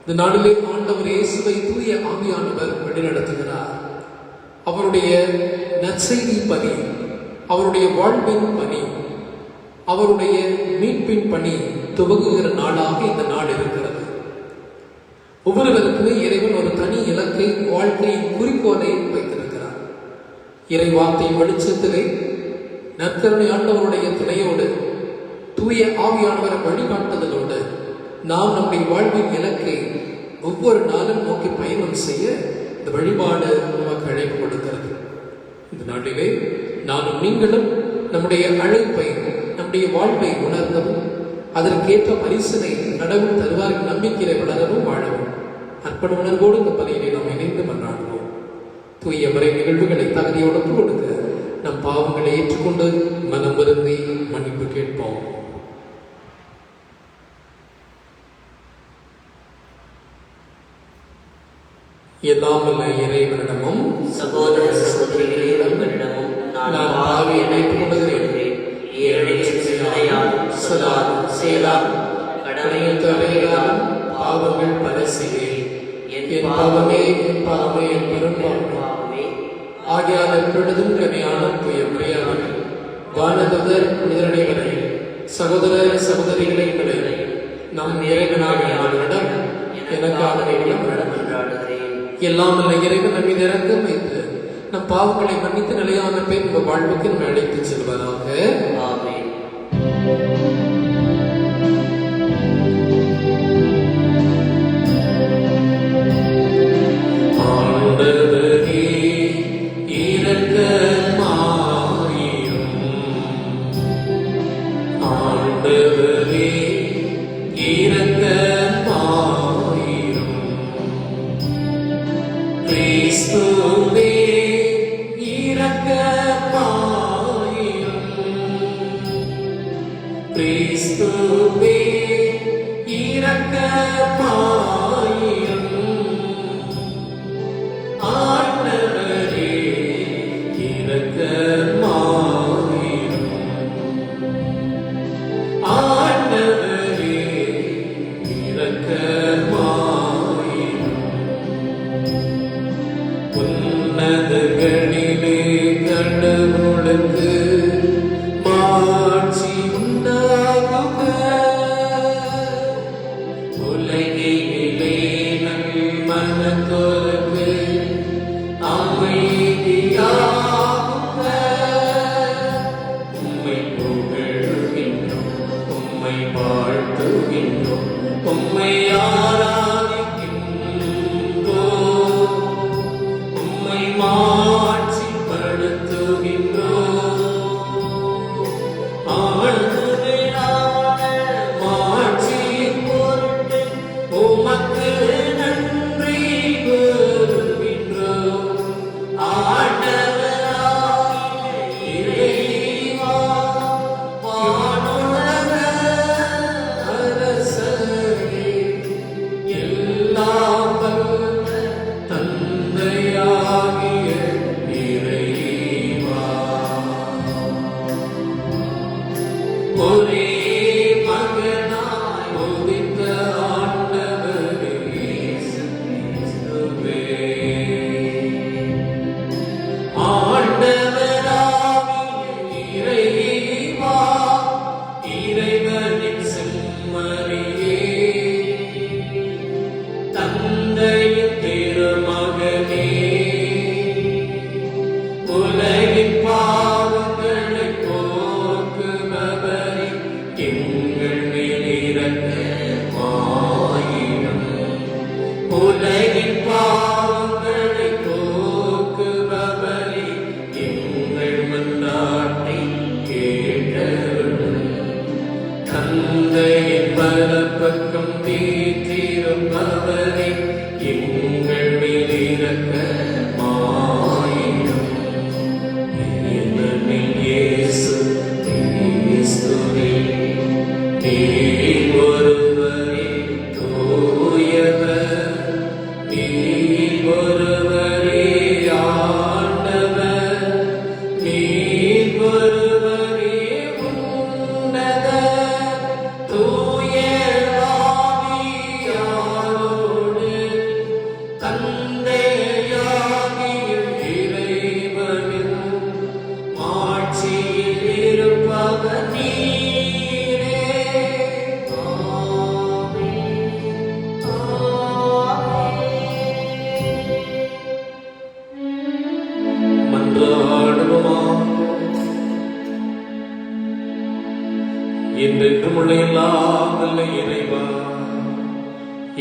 இந்த நாளிலே ஆண்டவர் இயேசுவை தூய ஆவியானவர் வழிநடத்துகிறார். அவருடைய நற்செய்தி பணி, அவருடைய வாழ்வின் பணி, அவருடைய மீட்பின் பணி துவங்குகிற நாளாக இந்த நாள் இருக்கிறது. ஒவ்வொருவருக்குமே இறைவன் ஒரு தனி இலக்கை, வாழ்க்கையின் குறிக்கோளை வைத்திருக்கிறார். இறை வார்த்தை வெளிச்சத்திலே நற்கருணை ஆண்டவருடைய துணையோடு தூய ஆவியானவரை வழிகாட்டுதலோடு நாம் நம்முடைய வாழ்வின் இலக்கை ஒவ்வொரு நாளும் நோக்கி பயணம் செய்ய இந்த வழிபாடு நமக்கு அழைப்பு கொடுக்கிறது. இந்த நாளிலே நானும் நீங்களும் நம்முடைய அழைப்பை, நம்முடைய வாழ்வை உணர்ந்தவும் அதற்கேற்ற பரிசனை கடவுள் தருவார் நம்பிக்கையை வளரவும் வாழவும் அர்ப்பண உணர்வோடு இந்த பணியினை நாம் இணைந்து மன்றாடுவோம். தூய முறை நிகழ்வுகளை தகுதியோடு கொடுக்க நம் பாவங்களை ஏற்றுக்கொண்டு மனம் வருந்தி மன்னிப்பு கேட்போம். எல்லாம் வல்ல இறைவனிடமும் சகோதர சகோதரிகளிடமும் நான் பாவி ஏற்றுக்கொள்கிறேன். கடமையில் தவறையால் பாவங்கள் பல செய்தேன். என் பாவமே என் பாவமே என் பெரும் பாவமே ஆகியால் எப்பொழுதும் கனியான தூய முறையாளர்கள் வானதூதர் புனிதரைவரை சகோதர சகோதரிகளை நம் இறைவனாக நாளிடம் எனக்காக எல்லாம் அல்ல இறைவன் நம்மை இறக்கம் வைத்து நம் பாவங்களை மன்னித்து நிலையான பேர் நம்ம வாழ்வுக்கு நம்ம அழைத்து செல்வதாக. ஆமென்.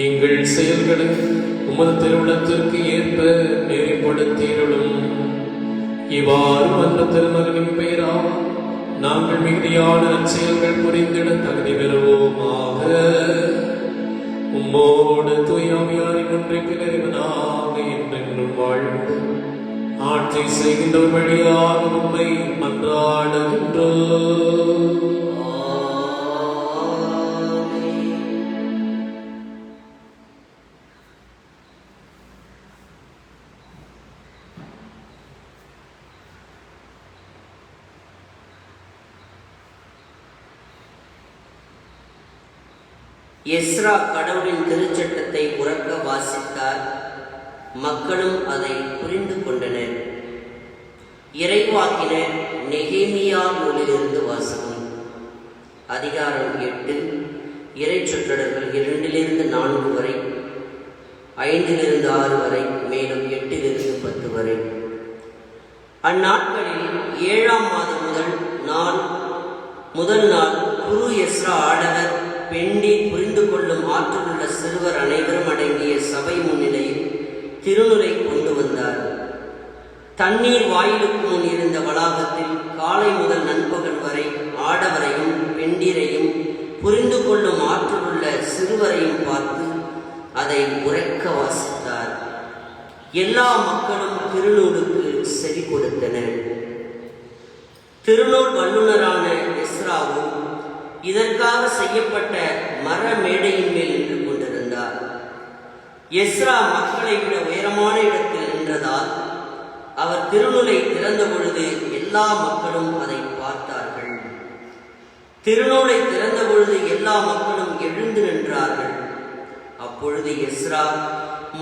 எங்கள் செயல்களை உமது திருவுளத்திற்கு ஏற்ப நெறிப்படுத்திடும். இவ்வாறு அந்த திருமகனின் பெயரால் நாங்கள் மிகுதியான நற்செயல்கள் புரிந்திட தகுதி பெறுவோமாக. உம்மோடு தூயாமையாரின் ஒன்றைக்கு நிறைவனாக என்றென்றும் வாழ்ந்து ஆட்சி செய்கின்ற வழியாக உம்மை மன்றாடுகின்றோம். எஸ்ரா கடவுளின் திருச்சட்டத்தை உரக்க வாசித்தார். மக்களும் அதை புரிந்து கொண்டனர். இறைவாக்கினர் நெகேமியா நூலிலிருந்து வாசகம். அதிகாரம் 8, இறை சொற்றொடர்கள் 2-4 வரை, 5-6 வரை, மேலும் 8-10 வரை. அந்நாட்களில் 7ஆம் மாதம் முதல் நாள் குரு எஸ்ரா ஆடவர் பெண்டி புரிந்து கொள்ளும் ஆற்றலுள்ள சிறுவர் அனைவரும் அடங்கிய சபை முன்னிலையில் திருநுரை கொண்டு வந்தார். தண்ணீர் வாயிலுக்கு முன் இருந்த வளாகத்தில் காலை முதல் நண்பகல் வரை ஆடவரையும் பெண்டிரையும் புரிந்து கொள்ளும் ஆற்றலுள்ள சிறுவரையும் பார்த்து அதை உரக்க வாசித்தார். எல்லா மக்களும் திருநூலுக்கு செவி கொடுத்தனர். திருநூல் வல்லுநரான எஸ்ராவும் இதற்காக செய்யப்பட்ட மர மேடையின் மேல் நின்று கொண்டிருந்தார். எஸ்ரா மக்களை விட உயரமான இடத்தில் நின்றதால் அவர் திருநூலை திறந்த பொழுது எல்லா மக்களும் அதை பார்த்தார்கள். திருநூலை திறந்த பொழுது எல்லா மக்களும் எழுந்து நின்றார்கள். அப்பொழுது எஸ்ரா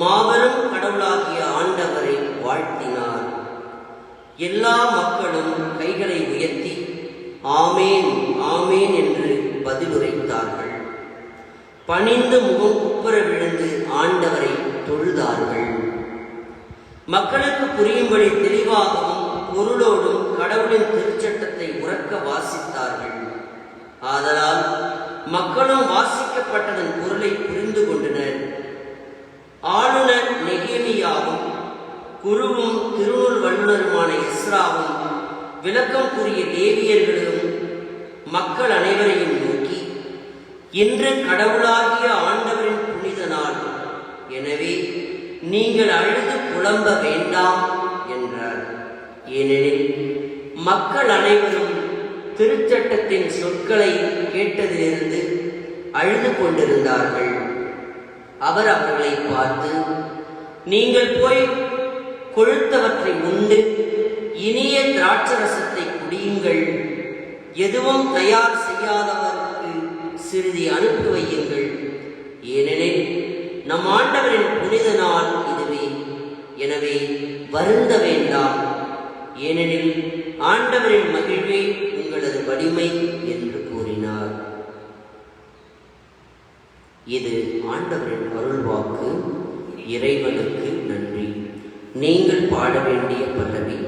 மாபெரும் கடவுளாகிய ஆண்டவரை வாழ்த்தினார். எல்லா மக்களும் கைகளை உயர்த்தி ஆமேன் ஆமேன் என்று பதிலுரைத்தார்கள். பணிந்து முகம் குப்புற விழுந்து ஆண்டவரை தொழுதார்கள். மக்களுக்கு புரியும்படி தெளிவாகவும் பொருளோடும் கடவுளின் திருச்சட்டத்தை உரக்க வாசித்தார்கள். ஆதலால் மக்களும் வாசிக்கப்பட்டதன் பொருளை புரிந்து கொண்டனர். ஆளுநர் நெகேமியாவும் குருவும் திருநூல் வல்லுநருமான எஸ்ராவும் விளக்கம் கூறிய லேவியர்களும் மக்கள் அனைவரையும் நோக்கி, இன்று கடவுளாகிய ஆண்டவரின் புனித நாள், எனவே நீங்கள் அழுது புலம்ப வேண்டாம் என்றார். ஏனெனில் மக்கள் அனைவரும் திருச்சட்டத்தின் சொற்களை கேட்டதிலிருந்து அழுது கொண்டிருந்தார்கள். அவர் அவர்களை பார்த்து, நீங்கள் போய் கொழுத்தவற்றை உண்டு இனிய திராட்சரசத்தை குடியுங்கள். எதுவும் தயார் செய்யாதவருக்கு சிறிது அனுப்பி வையுங்கள். ஏனெனில் நம் ஆண்டவரின் புனித நாள் இதுவே. எனவே வருந்த வேண்டாம். ஏனெனில் ஆண்டவரின் மகிழ்வே உங்களது வலிமை என்று கூறினார். இது ஆண்டவரின் அருள்வாக்கு. இறைவனுக்கு நன்றி. நீங்கள் பாட வேண்டிய பல்லவி.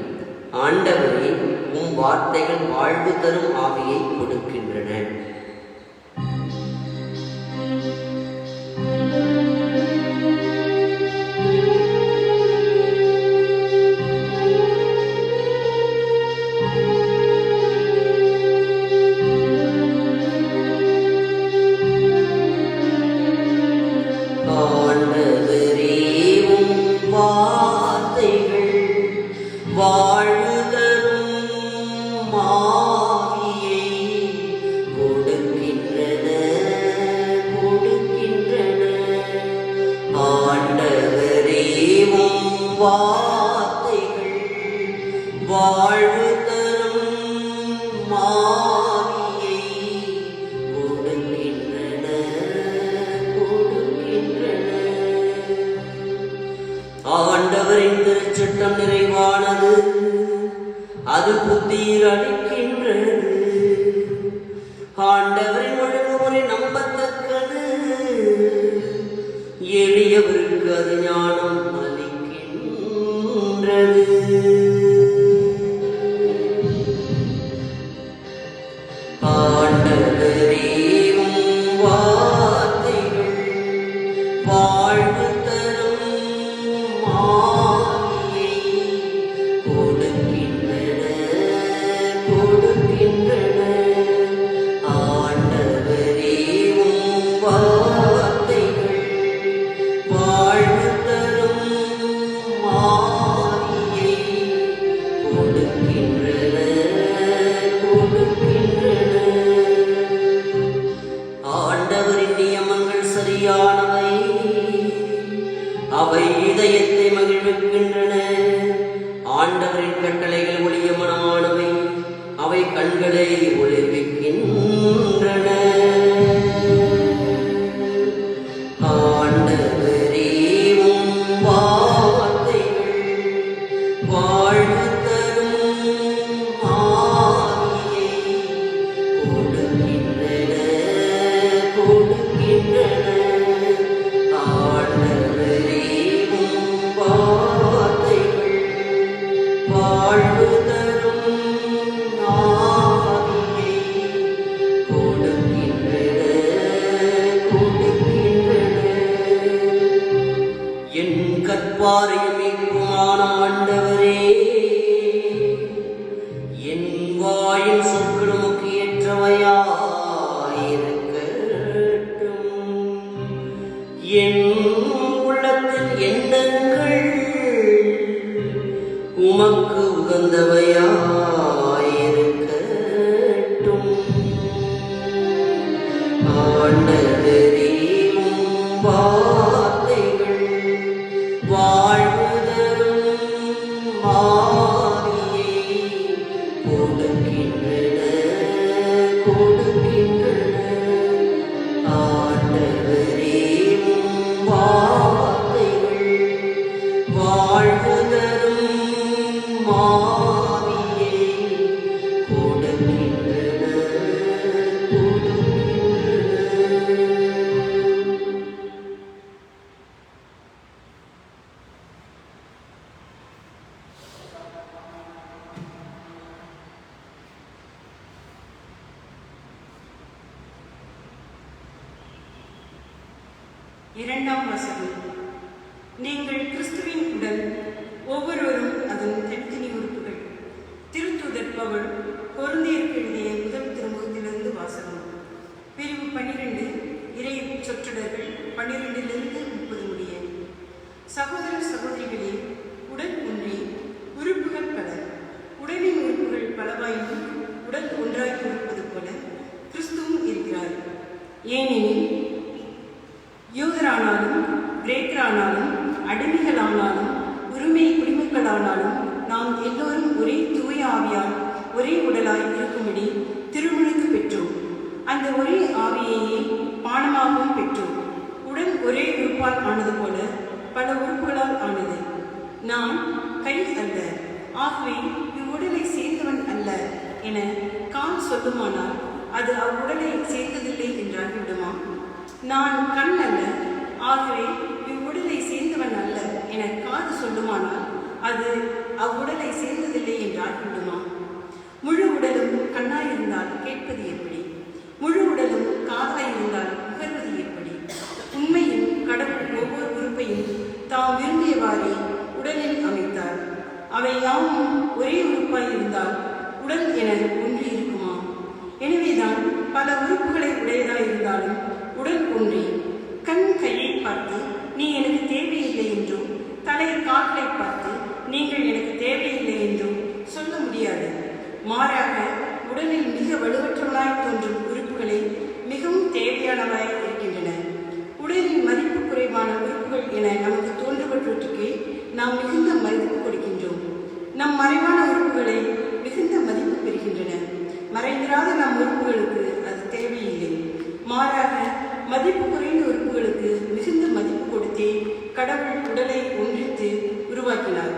ஆண்டவரே, உம் வார்த்தைகள் வாழ்வு தரும் ஆவியை கொடுக்கின்றன. ஆண்டவரின் திருச்சட்டம் நிறைவானது, அது புத்தியில் அளிக்கின்றது. ஆண்டவரின் ஒழுங்குமுறை நம்பத்தக்கது, எளியவருக்கு அது ஞானம் அளிக்கின்றது. ஆண்டவரே, உம் வார்த்தைகள் மெய்யானவை, அவை இதயத்தை மகிழ்விக்கின்றன. ஆண்டவரின் கட்டளைகள் ஒளியமனமானவை, அவை கண்களை ஒளிர்விக்கின்றன. ஆண்டவரே உம் வார்த்தைகள் வாழ்வு தரும் ஆவியை கொடுக்கின்றன. ஆண்டவரே உம் வார்த்தைகள் வாழ்வு தரும் ஆவியை கொடுக்கின்றன. என் கற்பாரையும் மீட்புமான ஆண்டவரே, என் வாயின் சொற்கள் உமக்கு ஏற்றவையாயிருக்கட்டும். என் உள்ளத்தின் எண்ணங்கள் உமக்கு உகந்தவையாயிருக்கட்டும். ஆண்டவரே உம் வார்த்தைகள் வாழ்வு தரும் ஆவியை கொடுக்கின்றன. ஆண்டவரே உம் வார்த்தைகள் வாழ்வு தரும் ஆவியை கொடுக்கின்றன. இரண்டாம் வசனம். நீங்கள் கிறிஸ்துவின் உடல், ஒவ்வொருவரும் அதன் தனித்தனி உறுப்புகள். திருத்தூதர் பவுல் கொரிந்தியருக்கு எழுதிய முதல் திருமுகத்திலிருந்து வாசகம். பிரிவு 12, இறை சொற்றொடர்கள் 12லிருந்து 30 முடிய. சகோதர சகோதரிகளே, உடல் ஒன்றே, உறுப்புகள் பல. உடலின் உறுப்புகள் பலவாயினும் உடல் ஒன்றாகி இருப்பது போல கிறிஸ்துவும் இருக்கிறார். ஏனெனில் யூதரானாலும் கிரேக்கரானாலும் அடிமைகளானாலும் உரிமை குடிமக்களானாலும் நாம் எல்லோரும் ஒரே தூய ஆவியால் ஒரே உடலாய் இருக்கும்படி திருமுழுக்கு பெற்றோம். அந்த ஒரே ஆவியையே பானமாகவும் பெற்றோம். உடல் ஒரே உறுப்பால் ஆனது போல பல உறுப்புகளால் ஆனது. நான் கை அல்ல, ஆகவே இவ்வுடலை சேர்ந்தவன் அல்ல என கால் சொல்லுமானால் அது அவ்வுடலை சேர்ந்ததில்லை என்றாகிவிடுமா? நான் கண் அல்ல, ஆகவே இவ்வுடலை சேர்ந்தவன் அல்ல என காது சொல்லுமானால் அது அவ்வுடலை சேர்ந்ததில்லை என்றாகிவிடுமா? முழு உடலும் கண்ணாயிருந்தால் கேட்பது எப்படி? முழு உடலும் காதாயிருந்தால் நுகர்வது எப்படி? உண்மையில் கடவுள் ஒவ்வொரு உறுப்பையும் தாம் விரும்பியவாறே உடலில் அமைத்தார். அவை யாவும் ஒரே உறுப்பாய் இருந்தால் உடல் என ஒன்று இருக்குமா? எனவேதான் பல உறுப்புகளை உடையதாயிருந்தாலும் உடல் ஒன்றே. கண் கையை பார்த்து நீ எனக்கு தேவையில்லை என்றும், தலை கால்களை பார்த்து நீங்கள் எனக்கு தேவையில்லை என்றும் சொல்ல முடியாது. மாறாக உடலில் மிக வலுவற்றவனாய் தோன்றும் உறுப்புகளை மிகவும் தேவையானவாய் இருக்கின்றன. உடலின் மதிப்பு குறைவான உறுப்புகள் என நமக்கு தோன்றுபவற்றுக்கு நாம் மிகுந்த மதிப்பு கொடுக்கின்றோம். நம் மறைவான உறுப்புகளை மிகுந்த மதிப்பு பெறுகின்றன. மறைந்திராத நம் உறுப்புகளுக்கு அது தேவையில்லை. மாறாக மதிப்பு குறைந்த உறுப்புகளுக்கு மிகுந்த மதிப்பு கொடுத்தே கடவுள் உடலை ஒன்றித்து உருவாக்கினார்.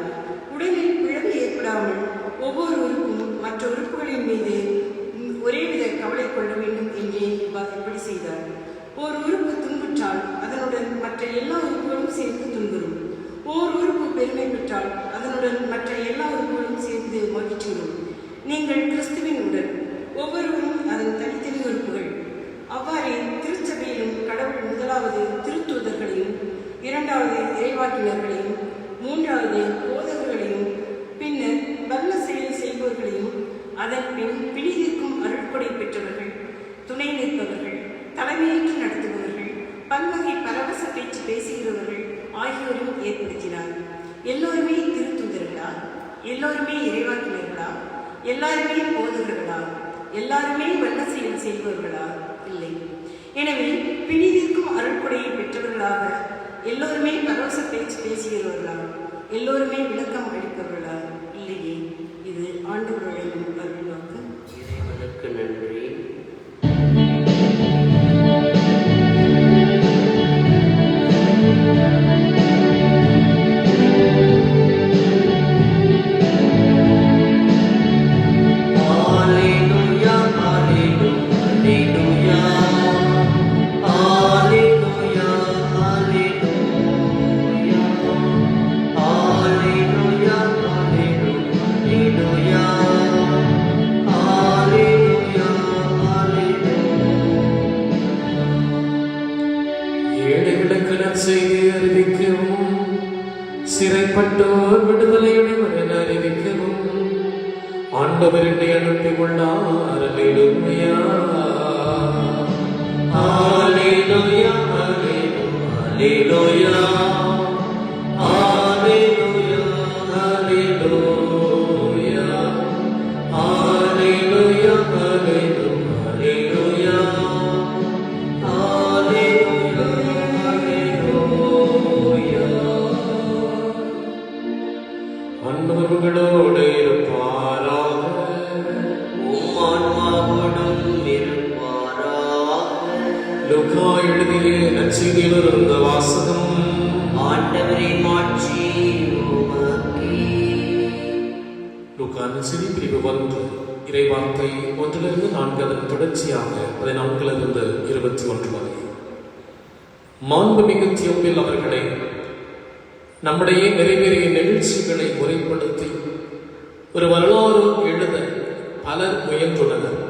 உடலில் பிளவு ஏற்படாமல் ஒவ்வொரு உறுப்பும் மற்ற உறுப்புகளின் மீது ஒரேவித கவலை கொள்ள வேண்டும் என்றே இப்படி செய்தார். ஒரு உறுப்பு துன்புற்றால் அதனுடன் மற்ற எல்லா உறுப்புகளும் சேர்ந்து துன்புறும். ஓர் உறுப்பு பெருமை பெற்றால் அதனுடன் மற்ற எல்லா உறுப்புகளும் சேர்ந்து மகிழ்ச்சியும். நீங்கள் கிறிஸ்துவின் உடல், ஒவ்வொருவரும் அதன் தனித்தனி உறுப்புகள். அவ்வாறே திருச்சபையிலும் கடவுள் முதலாவது திருத்தூதர்களையும், இரண்டாவது இறைவாக்கினர்களையும், மூன்றாவது போதகர்களையும், பின்னர் வல்ல செயல் செய்பவர்களையும், அதன் பின் பிணிதிற்கும் அருட்கொடை பெற்றவர்கள், துணை நிற்பவர்கள், தலைமையேற்று நடத்துபவர்கள், பல்வகை பரவச பேச்சு பேசுகிறவர்கள் ஆகியோரும் ஏற்படுத்தினார். எல்லோருமே திருத்தூதர்களா? எல்லோருமே இறைவாக்கினர்களா? எல்லாருமே போதகர்களா? எல்லாருமே வல்ல செயல் செய்பவர்களா? இல்லை. எனவே பிணிதிற்கும் அருட்கொடையை பேசுகிறவர்களாக, எல்லோருமே பரவச பேச்சு பேசுகிறவர்களா, எல்லோருமே விளக்கம் அளிப்பவர்களா? இல்லையே. இது ஆண்டவருடைய அருள்வாக்கு. இறைவனுக்கு நன்றி. ஏழைகளுக்கு நற்செய்தி அறிவிக்கவும், சிறைப்பட்டோர் விடுதலையுடன் அறிவிக்கவும் ஆண்டவர் என்னை அனுப்பியுள்ளார். அல்லேலூயா, அல்லேலூயா, அல்லேலூயா, அல்லேலூயா, அல்லேலூயா, அல்லேலூயா, அல்லேலூயா, அன்பர்களோடு இருப்பாராக. உம் ஆன்மாவோடும் இருப்பாராக. லூக்கா எழுதிய நற்செய்தியிலிருந்த வாசகம். ஆண்டவரே மாட்சி உமக்கே. லூக்கா நற்செய்தி பிரிவு 1 இறைவார்த்தை 1 4 அதன் தொடர்ச்சியாக 14 21 வரை. மாண்புமிகு தியோபில் அவர்களை நம்முடைய நிறைவேறிய நிகழ்ச்சிகளை முறைப்படுத்தி ஒரு வரலாறு எழுத பலர் முயன்றுள்ளனர்.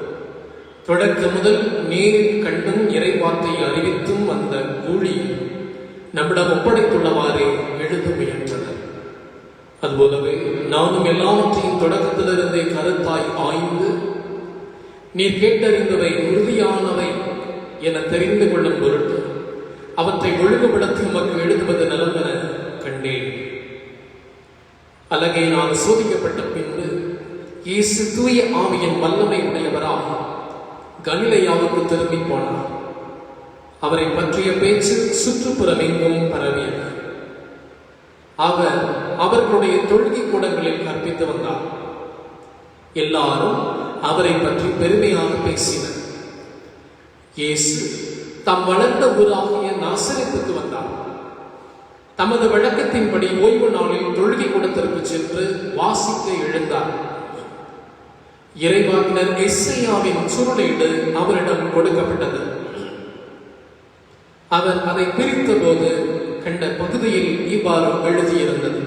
தொடக்க முதல் நேரில் கண்டும் இறைவார்த்தையை அறிவித்தும் வந்த ஊழியை நம்மிடம் ஒப்படைத்துள்ளவாறே எழுத முயன்றனர். அதுபோலவே நானும் எல்லாவற்றையும் தொடக்கத்திலிருந்தே கருத்தாய் ஆய்ந்து நீர் கேட்டறிந்தவை உறுதியானவை என தெரிந்து கொள்ளும் பொருட்டு அவற்றை ஒழுங்குபடுத்தி உமக்கு எழுதுவது நலமென கண்டேன். அலகை நான் சோதிக்கப்பட்ட பின்பு இயேசு தூய ஆவியின் வல்லமை உடையவராக கலிலேயாவுக்கு திரும்பி போனார். அவரை பற்றிய பேச்சு சுற்றுப்புறமெங்கும் பரவியது. அவர் அவர்களுடைய தொழுகை கூடங்களில் கற்பித்து வந்தார். எல்லாரும் அவரை பற்றி பெருமையாக பேசினர். இயேசு தம் வளர்ந்த ஊராகிய நாசரேத்துக்கு வந்தார். தமது வழக்கத்தின்படி ஓய்வு நாளில் தொழுகை கூடத்திற்கு சென்று வாசிக்க எழுந்தார். இறைவாக்கினர் எஸ்ஐயாவின் சுருளேடு அவரிடம் கொடுக்கப்பட்டது. அவர் அதை பிரித்த போது கண்ட பகுதியில் இவ்வாறு எழுதியிருந்தது: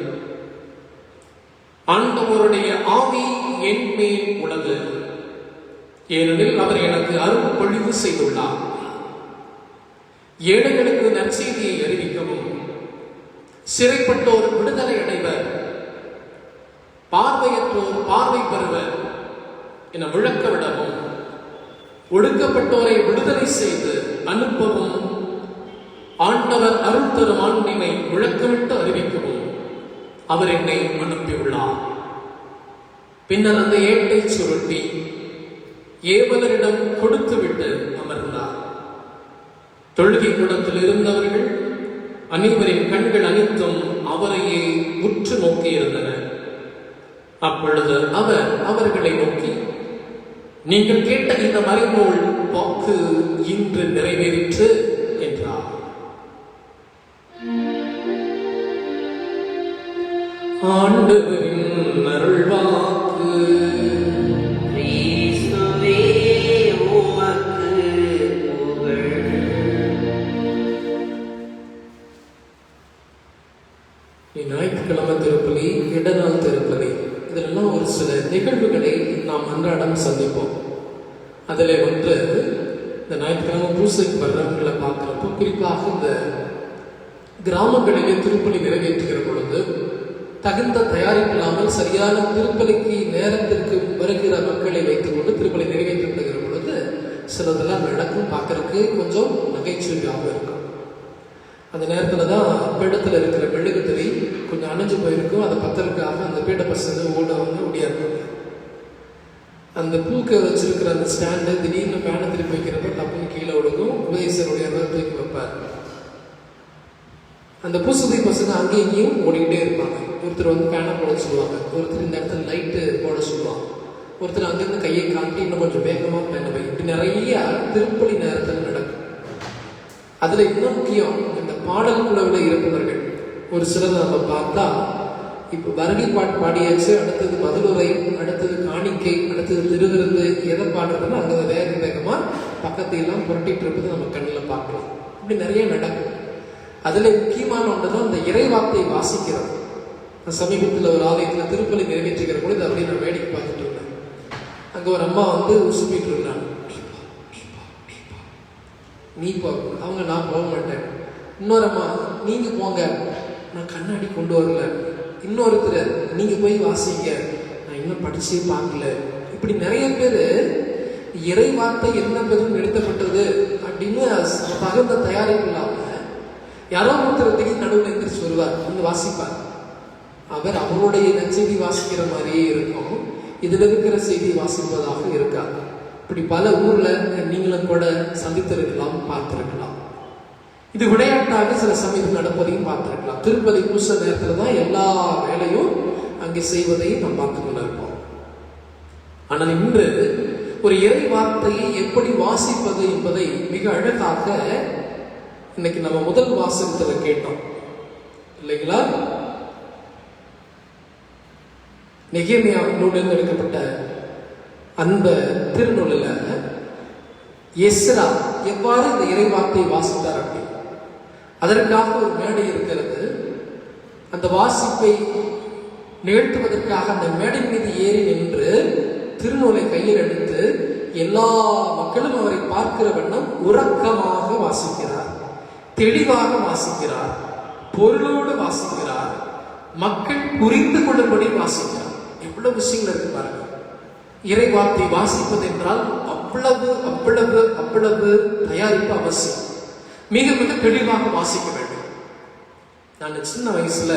ஆண்டவருடைய ஆவி என் மேல் உள்ளது, ஏனெனில் அவர் எனக்கு அருள் பொழிவு செய்துள்ளார். ஏழைகளுக்கு நற்செய்தியை அறிவிக்கவும், சிறைப்பட்டோர் விடுதலை அடைவர், பார்வையற்றோர் பார்வை பெறுவர் என முழக்க விடவும், ஒடுக்கப்பட்டோரை விடுதலை செய்து அனுப்பவும், ஆண்டவர் அருள் தரும் ஆண்டினை முழக்கமிட்டு அறிவிக்கவும் அவர் என்னை அனுப்பியுள்ளார். பின்னர் அந்த ஏட்டை சுருட்டி ஏவலரிடம் கொடுத்துவிட்டு அமர்ந்தார். தொழுகை கூடத்தில் இருந்தவர்கள் அனைவரின் கண்கள் அனைத்தும் அவரையே உற்று நோக்கியிருந்தன. அப்பொழுது அவர் அவர்களை நோக்கி, நீங்கள் கேட்ட இந்த மறைநூல் வாக்கு இன்று நிறைவேறிற்று என்றார். ஆண்டவரின் அருள்வாக்கு. கிறிஸ்துவே உமக்கு புகழ். ஞாயிற்றுக்கிழமை திருப்பலி, இடநாள் திருப்பலி, இதெல்லாம் ஒரு சில நிகழ்வுகளை நாம் அன்றாடம் சந்திப்போம். அதில் ஒன்று, இந்த ஞாயிற்றுக்கிழமை பூசைக்கு வர்றவங்களை பார்க்குறப்போ, குறிப்பாக இந்த கிராமங்களிலே திருப்பலி நிறைவேற்றுகிற பொழுது தகுந்த தயாரிப்பு இல்லாமல் சரியான திருப்பலிக்கு நேரத்திற்கு வருகிற மக்களை வைத்துக் கொண்டு திருப்பலி நிறைவேற்றப்படுகிற பொழுது சிலதெல்லாம் நடக்கும். பார்க்கறதுக்கு கொஞ்சம் நகைச்சுவையாக இருக்கும். அந்த நேரத்தில் தான் பீடத்தில் இருக்கிற மெழுகுதிரி கொஞ்சம் அணைஞ்சு போயிருக்கும். அதை பத்தலுக்காக அந்த பீட பசங்க ஓடுவாங்க, ஓடியாருவாங்க. அந்த பூக்க வச்சிருக்கிற அந்த ஸ்டாண்டு திடீர்னு பேனை திருப்பி வைக்கிறப்ப டப்புன்னு கீழே விழுகும். உபதேசருடைய தூக்கி வைப்பார். அந்த பூசுதி பசங்க அங்கேயும் இங்கேயும் ஓடிக்கிட்டே இருப்பாங்க. ஒருத்தர் வந்து ஃபேனை போட சொல்லுவாங்க, ஒருத்தர் இந்த இடத்துல லைட்டு போட சொல்லுவாங்க, ஒருத்தர் அங்கேருந்து கையை காட்டி இன்னும் கொஞ்சம் வேகமாக ஃபேனை வை. இப்படி நிறைய திருப்பலி நேரத்தில் நடக்கும். அதில் இன்னும் முக்கியம், இந்த பாடல் குழுவில் இருப்பவர்கள் ஒரு சிலதை நம்ம பார்த்தா, இப்போ வருகை பாட்டு பாடியாச்சு, அடுத்தது மதுரை, அடுத்தது காணிக்கை, அடுத்தது திருவிருந்து, எதை பாடுறதுன்னா அங்கே வேக வேகமாக பக்கத்தையெல்லாம் புரட்டிட்டு இருப்பது நம்ம கண்ணில் பார்க்கலாம். இப்படி நிறைய நடக்கும். அதில் முக்கியமான ஒன்று தான் இந்த இறைவார்த்தை வாசிக்கிறது. சமீபத்தில் ஒரு ஆலயத்தில் திருப்பலி நிறைவேற்றுகிற பொழுது அப்படி நான் வேடிக்கை பார்த்துட்டு இருந்தேன். அங்கே ஒரு அம்மா வந்து உசுப்பிட்டு இருக்கிறாங்க. நீ போ, அவங்க நான் போக மாட்டேன். இன்னொரு அம்மா, நீங்கள் போங்க, நான் கண்ணாடி கொண்டு வரல. இன்னொருத்தர், நீங்கள் போய் வாசிங்க, நான் இன்னும் படிச்சே பார்க்கல. இப்படி நிறைய பேர் இறை வார்த்தை என்ன பெரும் நிறுத்தப்பட்டது அப்படின்னு தகுந்த தயாரிப்பு இல்லாமல் யாரோ ஒருத்தர் திடீர் நடுவில் எந்திரிச்சு வருவார், வந்து வாசிப்பார். அவர் அவருடைய நற்செய்தி வாசிக்கிற மாதிரியே இருக்கும், இதில் இருக்கிற செய்தி வாசிப்பதாக இருக்காது. இப்படி பல ஊர்ல நீங்களும் கூட சந்தித்திருக்கலாம், பார்த்திருக்கலாம். இது விளையாட்டாக சில சமயம் நடப்பதையும் பார்த்திருக்கலாம். திருப்பதி பூச நேரத்தில் தான் எல்லா வேலையும் அங்கே செய்வதையும் நாம் பார்த்து கொண்டிருப்போம். ஆனால் இன்று ஒரு இறை வார்த்தையை எப்படி வாசிப்பது என்பதை மிக அழகாக இன்னைக்கு நம்ம முதல் வாசகத்தில் கேட்டோம் இல்லைங்களா? நெகேமியா நூலில் எடுக்கப்பட்ட அந்த திருநூலில் எஸ்ரா எவ்வாறு இந்த இறைவார்த்தையை வாசித்தார் அப்படி அதற்காக ஒரு மேடை இருக்கிறது. அந்த வாசிப்பை நிகழ்த்துவதற்காக அந்த மேடை மீது ஏறி நின்று திருநூலை கையில் எடுத்து எல்லா மக்களும் அவரை பார்க்கிற வண்ணம் உறக்கமாக வாசிக்கிறார், தெளிவாக வாசிக்கிறார், பொருளோடு வாசிக்கிறார், மக்கள் புரிந்து கொள்ளும்படி வாசிக்கிறார். எவ்வளவு விஷயங்கள் இருக்கு பாருங்க. இறை வார்த்தை வாசிப்பது என்றால் அவ்வளவு அவ்வளவு அவ்வளவு தயாரிப்பு அவசியம். மிக மிக தெளிவாக வாசிக்க வேண்டும். நான் சின்ன வயசுல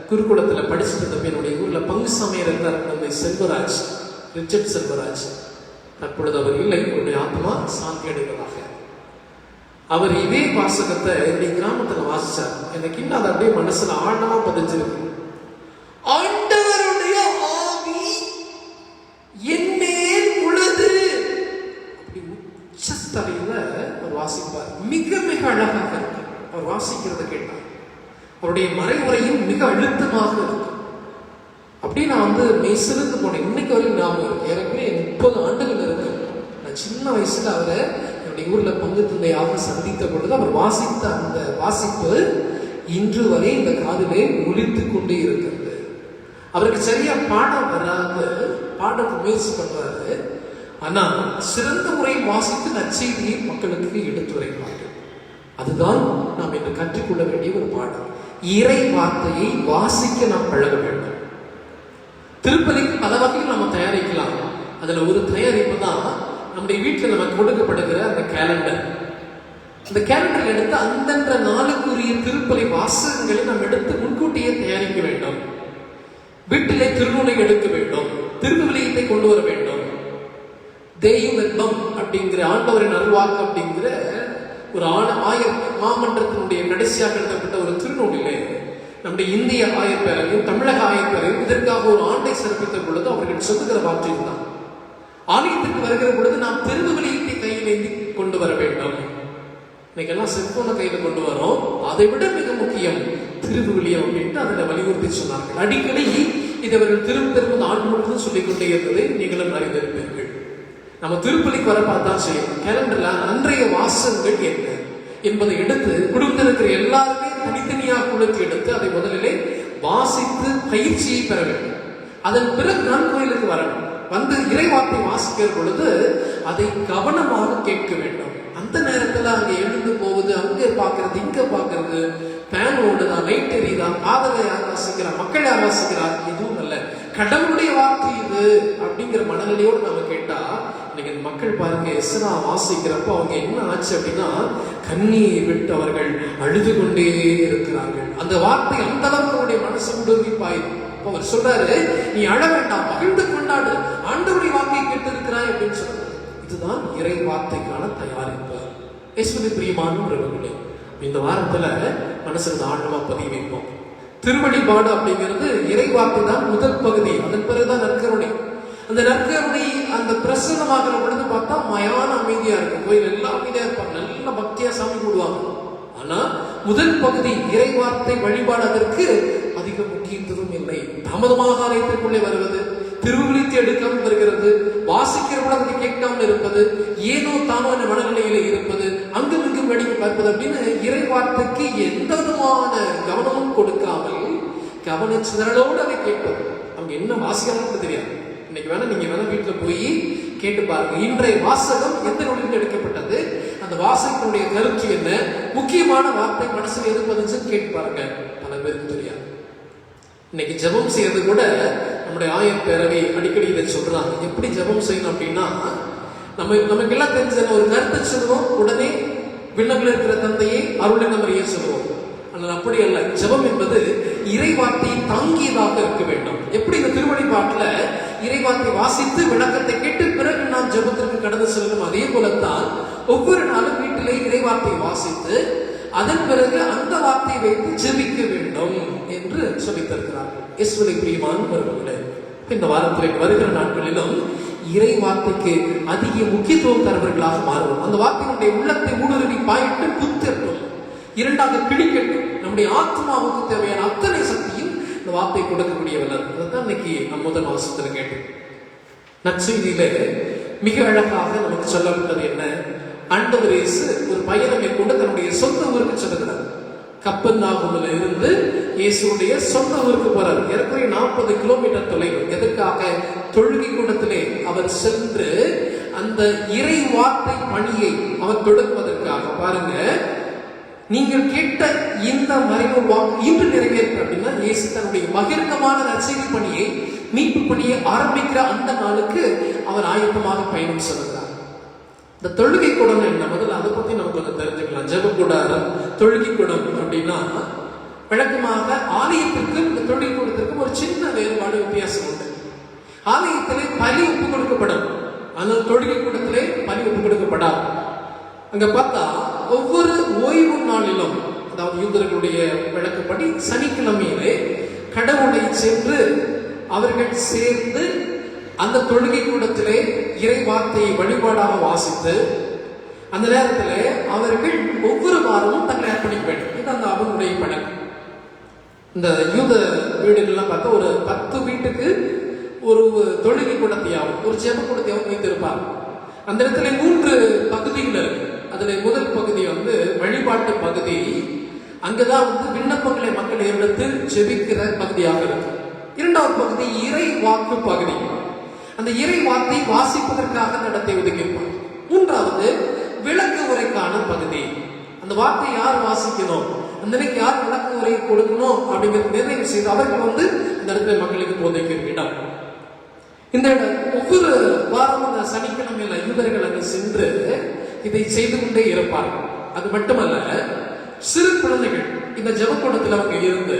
குருகுலத்தில் படிச்சுட்டு இருந்த என்னுடைய ஊர்ல பங்கு சமையர் இருந்தார், நம்ம செல்வராஜ், ரிச்சர்ட் செல்வராஜ். தற்பொழுது அவர் இல்லை, அவருடைய ஆத்மா சாந்தி அடைவதாக. அவர் இதே வாசகத்தை என்னுடைய கிராமத்தில் வாசிச்சார். எனக்கு இன்னும் அது அப்படியே மனசுல ஆழமா பதிஞ்சிருக்கு. ஆண்டவருடைய ஆவி என்மேல் உள்ளது அப்படி உச்சஸ்தலையில அவர் வாசிப்பார். மிக மிக அழகாக இருக்கு அவர் வாசிக்கிறத கேட்டார். அவருடைய மறைவுரையும் மிக அழுத்தமாக இருக்கு. அப்படி நான் வந்து மெய்சிலிருந்து போனேன். இன்னைக்கு வரைக்கும் ஞாபகம் இருக்கு. ஏற்கனவே 30 ஆண்டுகள் இருக்கு. நான் சின்ன வயசுல அவரை என்னுடைய ஊர்ல பங்கு தந்தையாக சந்தித்த பொழுது அவர் வாசித்த அந்த வாசிப்பு இன்று வரை இந்த காதிலே ஒலித்து கொண்டே இருக்கிறது. அவருக்கு சரியா பாடம் வராது, பாடத்தை முயற்சி பண்றாரு. ஆனா சிறந்த முறையில் வாசித்து நற்செய்தியை மக்களுக்கு எடுத்துரைப்பார்கள். அதுதான் நாம் இன்று கற்றுக்கொள்ள வேண்டிய ஒரு பாடம். இறை வார்த்தையை வாசிக்க நாம் பழக வேண்டும். திருப்பதிக்கு பல வகையில் நம்ம தயாரிக்கலாம். அதுல ஒரு தயாரிப்பு தான் நம்முடைய வீட்டில் நமக்கு கொடுக்கப்படுகிற அந்த கேலண்டர். அந்த கேலண்டர் எடுத்து அந்தந்த நாளுக்குரிய திருப்பலி வாசகங்களை நாம் எடுத்து முன்கூட்டியே தயாரிக்க வேண்டும். வீட்டிலே திருநூலை எடுக்க வேண்டும், திருவிவிலியத்தை கொண்டு வர வேண்டும். தெய்வம் அப்படிங்கிற ஆண்டவரின் அருள்வாக்கு அப்படிங்கிற ஒரு மாமன்றத்தினுடைய கடைசியாக எழுதப்பட்ட ஒரு திருநூலிலே நம்முடைய இந்திய ஆயப்பேரையும் தமிழக ஆயப்பேரையும் இதற்காக ஒரு ஆண்டை சிறப்பித்த பொழுது அவர்கள் சொல்லுகிற வார்த்தை தான், ஆலயத்திற்கு வருகிற பொழுது நாம் திருவிவிலியத்தை கையில் ஏந்தி கொண்டு வர வேண்டும். இன்னைக்கெல்லாம் செல்போனை கையில கொண்டு வரோம். அதை விட மிக முக்கியம் திருவிவிலியம் அப்படின்ட்டு அதில் வலியுறுத்தி சொன்னார்கள். அடிக்கடி இதை அவர்கள் திரும்ப ஆண்டு முழுவதும் சொல்லிக் கொண்டே இருந்ததை நீங்களும் அறிந்திருப்பீர்கள். நம்ம திருப்பலிக்கு வர பார்த்தா செய்யணும். கேலண்டர்ல அன்றைய வாசகங்கள் என்ன என்பதை எடுத்து குடும்பத்தில் இருக்கிற எல்லாருமே தனித்தனியாக குழுத்து எடுத்து அதை முதலிலே வாசித்து பயிற்சியை பெற வேண்டும். அதன் பிறகு நான் கோயிலுக்கு வரணும். வந்து இறைவார்த்தை வாசிக்கிற பொழுது அதை கவனமாக கேட்க வேண்டும். அந்த நேரத்தில் அங்கே எழுந்து போகுது, அங்கே பார்க்கறது, இங்க பார்க்கறது, ஃபேன் ஓடுதா, லைட் எரியுதா, காதலை யார் வாசிக்கிறார், மக்கள் யார் வாசிக்கிறார், எதுவும் அல்ல. கடவுளுடைய வார்த்தை இது அப்படிங்கிற மனநிலையோடு நம்ம கேட்டா இன்னைக்கு மக்கள் பாருங்க, எஸ்ரா வாசிக்கிறப்போ அவங்க என்ன ஆச்சு அப்படின்னா கண்ணீர் விட்டு அவர்கள் அழுது கொண்டே இருக்கிறார்கள். அந்த வார்த்தை அந்த அளவுக்கு அவருடைய மனசு உடம்பிப்பாயிரும். அவர் சொல்றாரு, நீ அழ வேண்டாம், மகிழ்ந்து கொண்டாடு, ஆண்டவருடைய வார்த்தையை கேட்டு இருக்கிறாய் அப்படின்னு சொல்றாரு. இதுதான் இறை வார்த்தைக்கான தயாரிப்பு. இயேசுவின் பிரியமானவர்களே, இந்த வாரத்துல மனசுக்கு ஆழமா பதிய வைப்போம். திருவழிபாடு அப்படிங்கிறது இறைவாக்கு தான் முதல் பகுதி. அதன் பிறகுதான் நற்கருணை. அந்த நற்கருணை அந்த பிரசன்னமாகிற பொழுது பார்த்தா மயான அமைதியா இருக்கும். கோயில் எல்லாம் அமைதியா இருப்பாங்க, நல்ல பக்தியா சாமி கூடுவாங்க. ஆனா முதல் பகுதி இறைவார்த்தை வழிபாடு அதற்கு அதிக முக்கியத்துவம் இல்லை. தாமதமாக ஆலயத்திற்குள்ளே வருவது, திருவிழித்து எடுக்காமல் வருகிறது, வாசிக்கிறவங்க அதை கேட்காமல் இருப்பது, ஏனோ தானோ என்ற மனநிலையில இருப்பது, அங்கும் இங்கும் வேடிக்கை பார்ப்பது அப்படின்னு இறைவார்த்தைக்கு எந்த விதமான கவனமும் கொடுக்காமல் கவனச்சிதறலோடு அதை கேட்பது. அவங்க என்ன வாசிக்கிறாங்கன்னு தெரியாது. இன்னைக்கு வேணா நீங்க வேணா வீட்டுல போய் கேட்டு பாருங்க, இன்றைய வாசகம் எந்த நூலில் எடுக்கப்பட்டது, அந்த வாசகத்தினுடைய கருத்து என்ன, முக்கியமான வார்த்தை மனசுல எது பதிச்சுன்னு கேட்டு பாருங்க. பல பேருக்கு தெரியாது. இன்னைக்கு ஜெபம் செய்யறது கூட நம்முடைய ஆயர் பேரவை அடிக்கடி இதை சொல்றாங்க. எப்படி ஜெபம் செய்யணும் அப்படின்னா, நமக்கு எல்லாம் தெரிஞ்ச ஒரு கருத்தை சொல்லுவோம், உடனே விண்ணப்பில் இருக்கிற தந்தையை அருளை நம்ம சொல்லுவோம். ஆனால் அப்படி அல்ல. ஜெபம் என்பது இறைவார்த்தையை தாங்கியதாக இருக்க வேண்டும். எப்படி இந்த திருவழிபாட்டுல இறைவார்த்தை வாசித்து விளக்கத்தை கேட்டு பிறகு நாம் ஜெபத்திற்கு கடந்து செல்லணும், அதே போலத்தான் ஒவ்வொரு நாளும் வீட்டிலே இறைவார்த்தை வாசித்து அதன் பிறகு அந்த வார்த்தையை வைத்து ஜெபிக்க வேண்டும் என்று சொல்லித் தருகிறார்கள். இயேசுவின் பிரியமானவர்களே, இந்த வாரத்தில் வருகிற நாட்களிலும் இறை வார்த்தைக்கு அதிக முக்கியத்துவம் தருவர்களாக மாறுவோம். அந்த வார்த்தையினுடைய உள்ளத்தை ஊடுருவி பாயிட்டு புத்தட்டும், இரண்டாக கிழிக்கட்டும். நம்முடைய ஆத்மாவுக்கு தேவையான அத்தனை சக்தியும் இந்த வார்த்தை கொடுக்கக்கூடிய வல்லது. அதுதான் இன்னைக்கு நம் முதல் வாசத்தில் கேட்டோம். நற்செய்தியில மிக அழகாக நமக்கு சொல்லப்பட்டது என்ன, ஆண்டவர் இயேசு ஒரு பயணம் மேற்கொண்டு தன்னுடைய சொந்த ஊருக்கு செல்கிறார். கப்பர்நாகூமில் இருந்து இயேசுடைய சொந்த ஊருக்கு போறார். ஏறக்குறைய 40 கிலோமீட்டர் தொலைவு. எதற்காக? தொழுகை கூடத்திலே அவர் சென்று அந்த இறை வார்த்தை பணியை அவர் தொடங்குவதற்காக. பாருங்க, நீங்கள் கேட்ட இந்த மறைவு வாக்கு இன்று நிறைவேற்ற அப்படின்னா, இயேசு தன்னுடைய மகிழ்கமான நற்செய்தி பணியை, மீட்பு பணியை ஆரம்பிக்கிற அந்த நாளுக்கு அவர் ஆயத்தமாக பயணம் செல்கிறார். இந்த தொழுகை கூடம் என்ன, முதல்ல அதை பத்தி நம்ம கொஞ்சம் தெரிஞ்சுக்கலாம். ஜெப கூடாரம், தொழுகை கூடம் அப்படின்னா வழக்கமாக ஆலயத்திற்கும் இந்த தொழுகை கூடத்திற்கும் ஒரு சின்ன வேறுபாடு, வித்தியாசம் உண்டு. ஆலயத்திலே பலி ஒப்பு கொடுக்கப்படும், ஆனால் தொழுகை கூடத்திலே பலி ஒப்பு கொடுக்கப்படாது. அங்க பார்த்தா ஒவ்வொரு ஓய்வு நாளிலும், அதாவது யூதர்களுடைய வழக்கப்படி சனிக்கிழமையிலே கடவுளை சென்று அவர்கள் சேர்ந்து அந்த தொழுகை கூடத்திலே இறை வார்த்தையை வழிபாடாக வாசித்து அந்த நேரத்தில் அவர்கள் ஒவ்வொரு வாரமும் தங்களை அர்ப்பணிக்க வேண்டும். இது அந்த அவனுடைய பழக்கம். இந்த யூத வீடுகள்லாம் பார்த்தா ஒரு 10 வீட்டுக்கு ஒரு தொழுகை கூடத்தையாவும் ஒரு ஜெப கூடத்தையாவும் வைத்திருப்பார். அந்த இடத்துல 3 பகுதிகள் இருக்கு. அதுல முதல் பகுதி வழிபாட்டு பகுதி. அங்கதான் விண்ணப்பங்களை மக்கள் எடுத்து ஜெபிக்கிற பகுதியாக இருக்கு. இரண்டாவது பகுதி இறை வாக்கு பகுதி. அந்த இறை வார்த்தை வாசிப்பதற்காக நடத்தை ஒதுக்கியிருப்பார். மூன்றாவது விளக்கு உரைக்கான பகுதி. அந்த வார்த்தை யார் வாசிக்கணும், அந்த யார் விளக்கு உரை கொடுக்கணும் அப்படிங்கிறது நிர்ணயம் செய்து அவர்கள் அந்த இடத்துல மக்களுக்கு போதைக்கு இடம். இந்த ஒவ்வொரு வாரமும் அந்த சனிக்கிழமையில யூதர்கள் அங்கு சென்று இதை செய்து கொண்டே இருப்பார்கள். அது மட்டுமல்ல, சிறு குழந்தைகள் இந்த ஜெபக்கூடத்தில் அவங்க இருந்து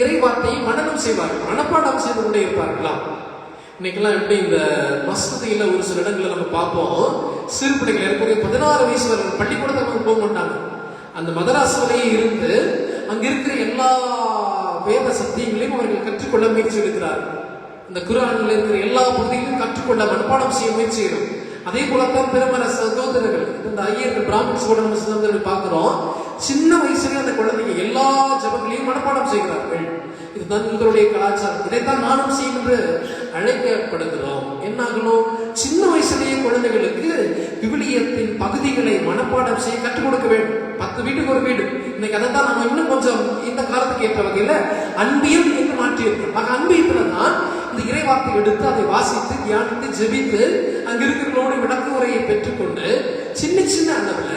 இறை வார்த்தையை மனனம் செய்வார்கள், மனப்பாடம் செய்து கொண்டே இருப்பார்களா. இன்னைக்கெல்லாம் எப்படி இந்த மசூதியில ஒரு சில இடங்களை நம்ம பார்ப்போம், சிறு பிள்ளைகள் ஏற்கனவே 16 வயசு வரை பள்ளிக்கூடத்துக்கு போக மாட்டாங்க. அந்த மதராசிலேயே இருந்து அங்க இருக்கிற எல்லா வேத சத்தியங்களையும் அவர்கள் கற்றுக்கொள்ள முயற்சி எடுக்கிறார்கள். இந்த குர்ஆன்ல இருக்கிற எல்லா பகுதிகளையும் கற்றுக்கொள்ள மனப்பாடம் செய்ய முயற்சி செய்யணும். அதே போலத்தான் பிறமர சகோதரர்கள், இந்த ஐயர்கள், பிராமின்ஸ் கூட நம்ம சகோதரர்கள் பார்க்கிறோம். சின்ன வயசுலயே அந்த குழந்தைங்க எல்லா ஜபங்களையும் மனப்பாடம் செய்கிறார்கள். இதுதான் உங்களுடைய கலாச்சாரம். இதைத்தான் நானும் செய்கின்ற அழைக்கப்படுகிறோம். என்னாகணும், சின்ன வயசுலேயே குழந்தைகளுக்கு விவிலியத்தின் பகுதிகளை மனப்பாடம் செய்ய கற்றுக் கொடுக்க வேண்டும். 10 வீட்டுக்கு ஒரு வீடு. இன்னைக்கு அதைத்தான் நம்ம இன்னும் கொஞ்சம் இந்த காலத்துக்கு ஏற்ற வகையில அன்பியம் என்று மாற்றியிருக்கோம். ஆக அன்பியத்துல தான் இந்த இறைவார்த்தை எடுத்து அதை வாசித்து தியானித்து ஜெபித்து அங்க இருக்கிறவங்களோட விளக்கு உரையை பெற்றுக்கொண்டு சின்ன சின்ன அளவுல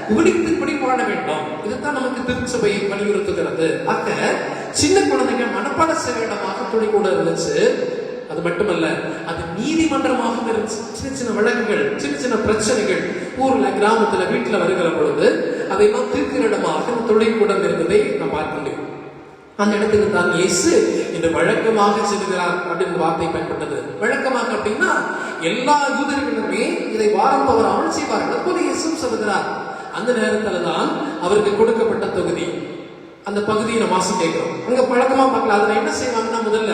விவிலியத்தின்படி பாட வேண்டும். இதுதான் நமக்கு திருச்சபை வலியுறுத்துகிறது. ஆக சின்ன குழந்தைங்க மனப்பாடம் செய்ய வேண்டமாக துணை கூட இருந்துச்சு. அது மட்டுமல்ல, அது நீதிமன்றமாக இருந்துச்சு. சின்ன சின்ன வழக்குகள், சின்ன சின்ன பிரச்சனைகள் ஊர்ல, கிராமத்துல, வீட்டுல வருகிற பொழுது அதையெல்லாம் தீர்க்கிற இடமாக தொழில் கூட இருந்ததை நாம் பார்க்க முடியும். அந்த இடத்துக்கு தான் இயேசு இந்த வழக்கமாக செல்கிறார் அப்படின்னு வார்த்தை பயன்பட்டது. வழக்கமாக அப்படின்னா எல்லா யூதர்களுமே இதை வாரம் தவறாமல் செய்வார்கள். அப்போது இயேசுவும் சொல்லுகிறார், அந்த நேரத்துல தான் அவருக்கு கொடுக்கப்பட்ட தொகுதி. அந்த பகுதியை நம்ம வாசிக்கிறோம். அங்க பழக்கமா பார்க்கலாம். அதுல என்ன செய்வாங்கன்னா, முதல்ல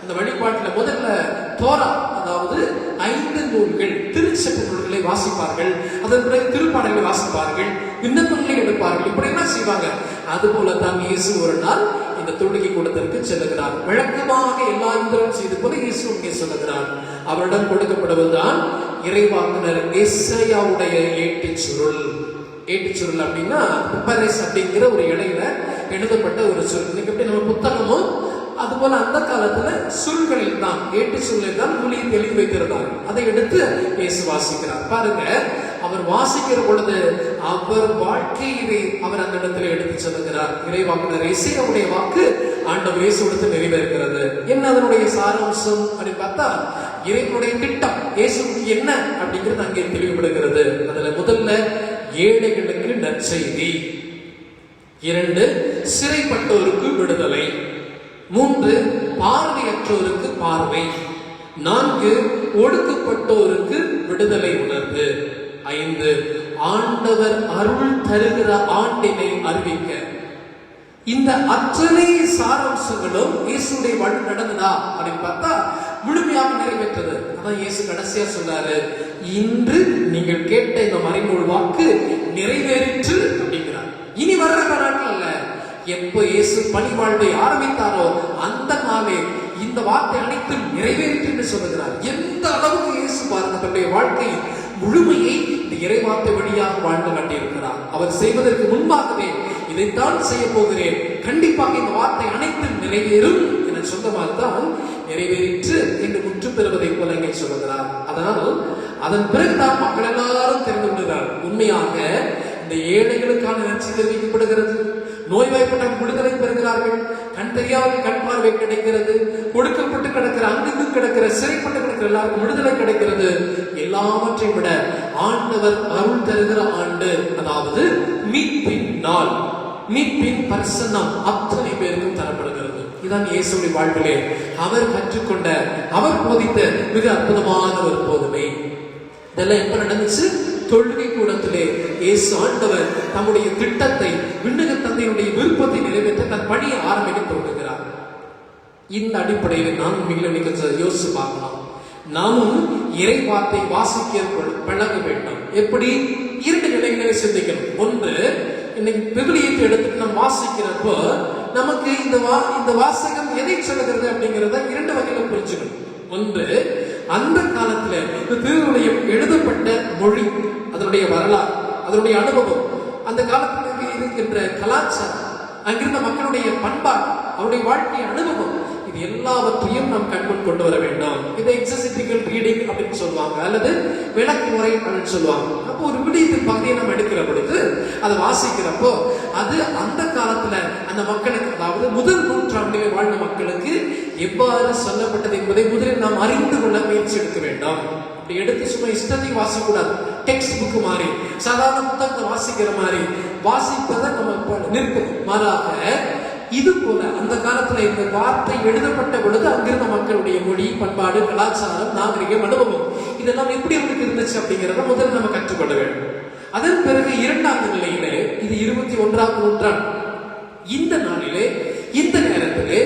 அந்த வழிபாட்டுல முதல்ல தோரா, அதாவது 5 நூல்கள், திருச்சட்ட நூல்களை வாசிப்பார்கள். அதன் பிறகு திருப்பாடலை வாசிப்பார்கள், விண்ணப்பங்களை எடுப்பார்கள். இப்படி என்ன செய்வாங்க? அது போல தான் இயேசு ஒரு நாள் இந்த தொழுகை கூடத்திற்கு செல்லுகிறார். வழக்கமாக எல்லா இந்திரரும் செய்து போல இயேசு இங்கே சொல்லுகிறார். அவரிடம் கொடுக்கப்படுவதுதான் இறைவாக்குனர் எசையாவுடைய ஏட்டுச்சுருள். ஏட்டுச்சுருள் அப்படின்னா பிப்பரஸ் அப்படிங்கிற ஒரு இடையில எழுதப்பட்ட ஒரு சொல். இன்னைக்கு எப்படி நம்ம புத்தகமும் அது போல அந்த காலத்துல சுருள்களில் தான், ஏட்டு சுருளில் தான் மொழியை எழுதி வைத்திருந்தார். அதை எடுத்து இயேசு வாசிக்கிறார். பாருங்க, அவர் வாசிக்கிற பொழுது அவர் வாழ்க்கையை அவர் அந்த இடத்துல எடுத்து சொல்லுகிறார். இறைவாக்குனர் எசேயாவுடைய வாக்கு ஆண்டவர் இயேசுவிடத்தில் நிறைவேறுகிறது. என்ன அதனுடைய சாராம்சம் அப்படின்னு பார்த்தா, இறைவனுடைய திட்டம் இயேசுக்கு என்ன அப்படிங்கிறது அங்கே தெளிவுபடுகிறது. அதுல முதல்ல ஏழைகளுக்கு நற்செய்தி, 2 சிறைப்பட்டோருக்கு விடுதலை, 3 பார்வையற்றோருக்கு பார்வை, 4 ஒடுக்கப்பட்டோருக்கு விடுதலை உணர்வு, 5 ஆண்டவர் அருள் தருகிற ஆண்டினை அறிவிக்க. இந்த அத்தனை சாராம்சங்களும் இயேசுடைய வழி நடந்ததா அப்படின்னு பார்த்தா முழுமையாக நிறைவேற்றது. அதான் இயேசு கடைசியா சொன்னாரு, இன்று நீங்கள் கேட்ட இந்த மறைநூல் வாக்கு நிறைவேறிற்று அப்படிங்கிறார். இனி வர்ற நாட்கள் அல்ல, எப்போ இயேசு பணி வாழ்வை ஆரம்பித்தாரோ அந்த நாளே இந்த வார்த்தை அனைத்தும் நிறைவேறிற்று என்று சொல்லுகிறார். எந்த அளவுக்கு இயேசு பாருங்க தன்னுடைய வாழ்க்கை முழுமையை இந்த இறைவார்த்தை வழியாக வாழ்ந்து காட்டியிருக்கிறார். அவர் செய்வதற்கு முன்பாகவே இதைத்தான் செய்ய போகிறேன், கண்டிப்பாக இந்த வார்த்தை அனைத்தும் நிறைவேறும் என சொந்தமாகத்தான் நிறைவேறிற்று என்று முற்று பெறுவதை போல இங்கே சொல்லுகிறார். அதனால் அதன் பிறகுதான் மக்கள் எல்லாரும் தெரிந்து கொள்கிறார். உண்மையாக இந்த ஏழைகளுக்கான நற்செய்தி தெரிவிக்கப்படுகிறது, நோய்வாய்ப்பட்ட விடுதலை பெறுகிறார்கள், கண் தெரியாத கண் பார்வை கிடைக்கிறது, ஒடுக்கப்பட்டு கிடக்கிற அங்குக்கு கிடக்கிற சிறைப்பட்டு கிடக்கிற எல்லாருக்கும் விடுதலை கிடைக்கிறது. எல்லாவற்றையும் விட ஆண்டவர் அருள் தருகிற ஆண்டு, அதாவது மீட்பின் நாள், மீட்பின் பரிசன்னம் அத்தனை பேருக்கும் தரப்படுகிறது. இதுதான் இயேசுவின் வாழ்விலே அவர் கற்றுக்கொண்ட, அவர் போதித்த மிக அற்புதமான ஒரு போதனை. இதெல்லாம் எப்ப நடந்துச்சு? தொழுகை கூடத்திலே இயேசு ஆண்டவர் தம்முடைய திட்டத்தை, விண்ணக தந்தையுடைய விருப்பத்தை நிறைவேற்ற தன் பணியை ஆரம்பிக்க தொடங்குகிறார். இந்த அடிப்படையில் நாம் மிக யோசிச்சு பார்க்கலாம். நாமும் இறை வார்த்தை வாசிக்க பழக வேண்டும். எப்படி? 2 நிலைகளை சிந்திக்கணும். ஒன்று, இன்னைக்கு விவிலியத்தை எடுத்துட்டு நம்ம வாசிக்கிறப்போ நமக்கு இந்த வாசகம் எதை சொல்லுகிறது அப்படிங்கிறத 2 வகையில புரிஞ்சுக்கணும். ஒன்று, அந்த காலத்துல திருவுடையம் எழுதப்பட்ட மொழி, அதனுடைய வரலாறு, அதனுடைய அனுபவம், அந்த காலத்தில் இருக்கின்ற கலாச்சாரம், அங்கிருந்த மக்களுடைய பண்பாடு, அவருடைய வாழ்க்கை அனுபவம், இது எல்லாவற்றையும் நாம் கண்முன் கொண்டு வர வேண்டும். இதை எக்ஸசிட்டிக்கல் ரீடிங் அப்படின்னு சொல்லுவாங்க, அல்லது விளக்கு முறை அப்படின்னு சொல்லுவாங்க. அப்போ ஒரு விடயத்தின் பகுதியை நம்ம எடுக்கிற பொழுது அதை வாசிக்கிறப்போ அது அந்த காலத்துல அந்த மக்களுக்கு, அதாவது முதல் நூற்றாண்டிலே வாழ்ந்த மக்களுக்கு எவ்வாறு சொல்லப்பட்டது என்பதை முதலில் நாம் அறிந்து கொள்ள முயற்சி எடுக்க வேண்டும். அப்படி எடுத்து சும்மா இஷ்டத்தையும் வாசிக்க கூடாது. டெக்ஸ்ட் புக் மாதிரி, சாதாரண புத்தகத்தை வாசிக்கிற மாதிரி வாசிப்பதை நம்ம நிற்கணும். மாறாக இது போல அந்த காலத்துல இந்த வார்த்தை எழுதப்பட்ட பொழுது அங்கிருந்த மக்களுடைய மொழி, பண்பாடு, கலாச்சாரம், நாகரிகம், அனுபவம் இதெல்லாம் எப்படி அவங்களுக்கு இருந்துச்சு அப்படிங்கிறத முதல்ல நம்ம கற்றுக்கொள்ள வேண்டும். அதன் பிறகு 2வது நிலையிலே, இது 21ஆம் நூற்றாண்டு, இந்த நாளிலே, இந்த நேரத்திலே,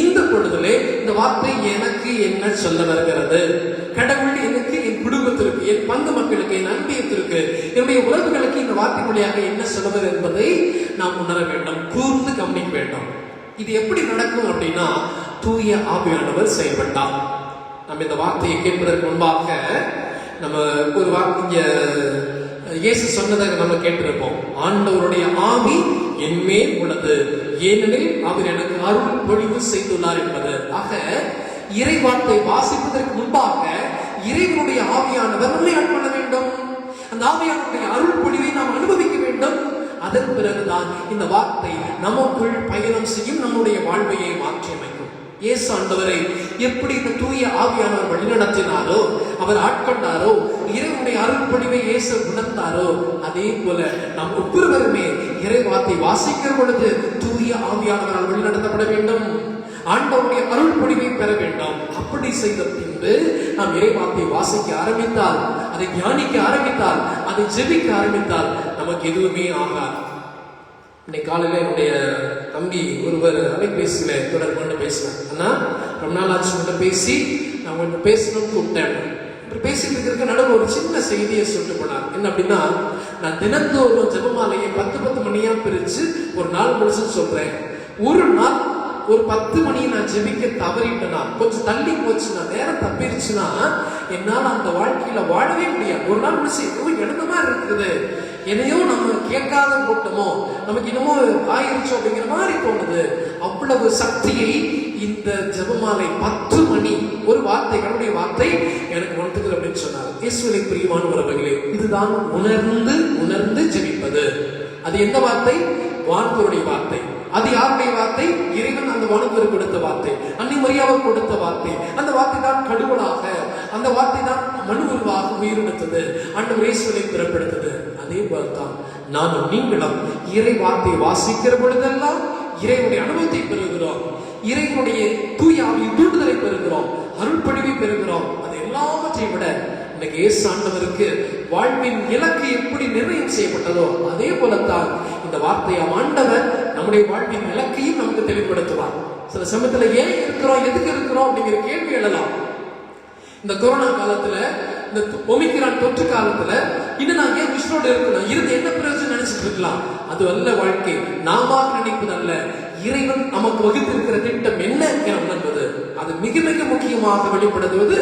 இந்த பொழுதிலே இந்த வார்த்தை எனக்கு என்ன சொல்ல வருகிறது, கடவுள் எனக்கு, என் குடும்பத்திற்கு, என் பங்கு மக்களுக்கு, என் அன்பியத்திற்கு, என்னுடைய உறவுகளுக்கு இந்த வார்த்தை வழியாக என்ன சொல்வது என்பதை நாம் உணர வேண்டும், கூர்ந்து கவனிக்க வேண்டும். இது எப்படி நடக்கும் அப்படின்னா, தூய ஆவியானவர் செயல்பட்டார். நம்ம இந்த வார்த்தையை கேட்பதற்கு முன்பாக நம்ம ஒரு வார்த்தை இயேசு சொன்னதை நம்ம கேட்டிருப்போம். ஆண்டவருடைய ஆவி என்மேல் உள்ளது, ஏனெனில் அவர் எனக்கு அருள் பொழிவு செய்துள்ளார் என்பது. ஆக இறை வார்த்தை வாசிப்பதற்கு முன்பாக இறைவனுடைய ஆவியானவர் நம்மை ஆட்கொள்ள வேண்டும். அந்த ஆவியானவருடைய அருள் பொழிவை நாம் அனுபவிக்க வேண்டும். அதன் பிறகுதான் இந்த வார்த்தை நமக்குள் பயணம் செய்யும், நம்முடைய வாழ்வையை மாற்றி அமைக்கும். இயேசு ஆண்டவரை எப்படி இந்த தூய ஆவியானவர் வழிநடத்தினாரோ, அவர் ஆட்கொண்டாரோ, இறைவனுடைய அருள் பொழிவை இயேசு உணர்ந்தாரோ, அதே போல நாம் ஒவ்வொருவருமே இறை வார்த்தை வாசிக்கிற பொழுது தூய ஆவியானவரால் வழிநடத்தப்பட வேண்டும், ஆண்டவருடைய அருள் பொழிவை பெற வேண்டும். அப்படி செய்த பின்பு நாம் இறை வார்த்தை வாசிக்க ஆரம்பித்தால், அதை தியானிக்க ஆரம்பித்தால், அதை ஜெபிக்க ஆரம்பித்தால் நமக்கு எதுவுமே ஆகாது. இன்னைக்கு காலையில என்னுடைய தம்பி ஒருவர் அலைபேசியில தொடர்பு கொண்டு பேசினார். ஆனா ரொம்ப நாள் ஆச்சு மட்டும் பேசி நான் உங்கள்கிட்ட பேசணும்னு கூப்பிட்டேன். பேசிட்டு இருக்கிற நடுவில் ஒரு சின்ன செய்தியை சொல்லிட்டு போனார். என்ன அப்படின்னா, நான் தினந்தோறும் ஜெபமாலையை 10 மணியா பிரிச்சு ஒரு நாள் முழுசு சொல்றேன். ஒரு நாள் ஒரு 10 மணி நான் ஜெபிக்க தவறிட்டேனா, கொஞ்சம் தள்ளி போச்சுன்னா, நேரம் தப்பிருச்சுன்னா என்னால அந்த வாழ்க்கையில வாழவே முடியாது. ஒரு நாள் முடிச்சு எழுத மாதிரி இருக்குது, எதையோ நம்ம கேட்காத கூட்டமோ, நமக்கு இன்னமோ ஆயிருச்சோ அப்படிங்கிற மாதிரி தோணுது. அவ்வளவு சக்தியை இந்த ஜெபமாலை 10 மணி ஒரு வார்த்தை, கடவுளுடைய வார்த்தை எனக்கு உணர்த்துக்கள் அப்படின்னு சொன்னார். இயேசுவிலே பிரியமானவர்களே, இதுதான் உணர்ந்து உணர்ந்து ஜெபிப்பது. அது எந்த வார்த்தை? வானவருடைய வார்த்தை. அது யாருடைய வார்த்தை? இறைவன் அந்த வானவருக்கு கொடுத்த வார்த்தை, அன்னை மரியாவுக்கு கொடுத்த வார்த்தை. அந்த வார்த்தை தான் கடவுளாக, அந்த வார்த்தை தான் மனு உருவாக உயிரிழந்தது, ஆண்டவர் இயேசுவை பிறப்பெடுத்தது. அதே போல்தான் நானும் நீங்களும் இறை வார்த்தையை வாசிக்கிற பொழுதெல்லாம் இறைவனுடைய அனுபவத்தை பெறுகிறோம், இறைவனுடைய தூய ஆவியின் தூண்டுதலை பெறுகிறோம், அருள்படிவை பெறுகிறோம். அது எல்லாவற்றையும் விட இன்னைக்கு இயேசு ஆண்டவருக்கு வாழ்வின் இலக்கு எப்படி நிர்ணயம் செய்யப்பட்டதோ அதே போலத்தான் இந்த வார்த்தையாம் ஆண்டவர் நம்முடைய வாழ்வின் இலக்கையும் நமக்கு தெளிவுபடுத்துவார். சில சமயத்துல ஏன் இருக்கிறோம், எதுக்கு இருக்கிறோம் அப்படிங்கிற கேள்வி எழலாம். இந்த கொரோனா காலத்துல, இந்த ஒமிக்ரான் தொற்று காலத்துல இன்னும் நான் ஏன் விஷ்ணோட இருக்கணும், இருந்து என்ன பிரயோஜனம் நினைச்சிட்டு இருக்கலாம். அது அல்ல வாழ்க்கை. நாம நினைப்பது அல்ல, இறைவன் நமக்கு வகுத்திருக்கிற திட்டம் என்ன என உணர்வது. அது மிக மிக முக்கியமாக வெளிப்படுத்துவது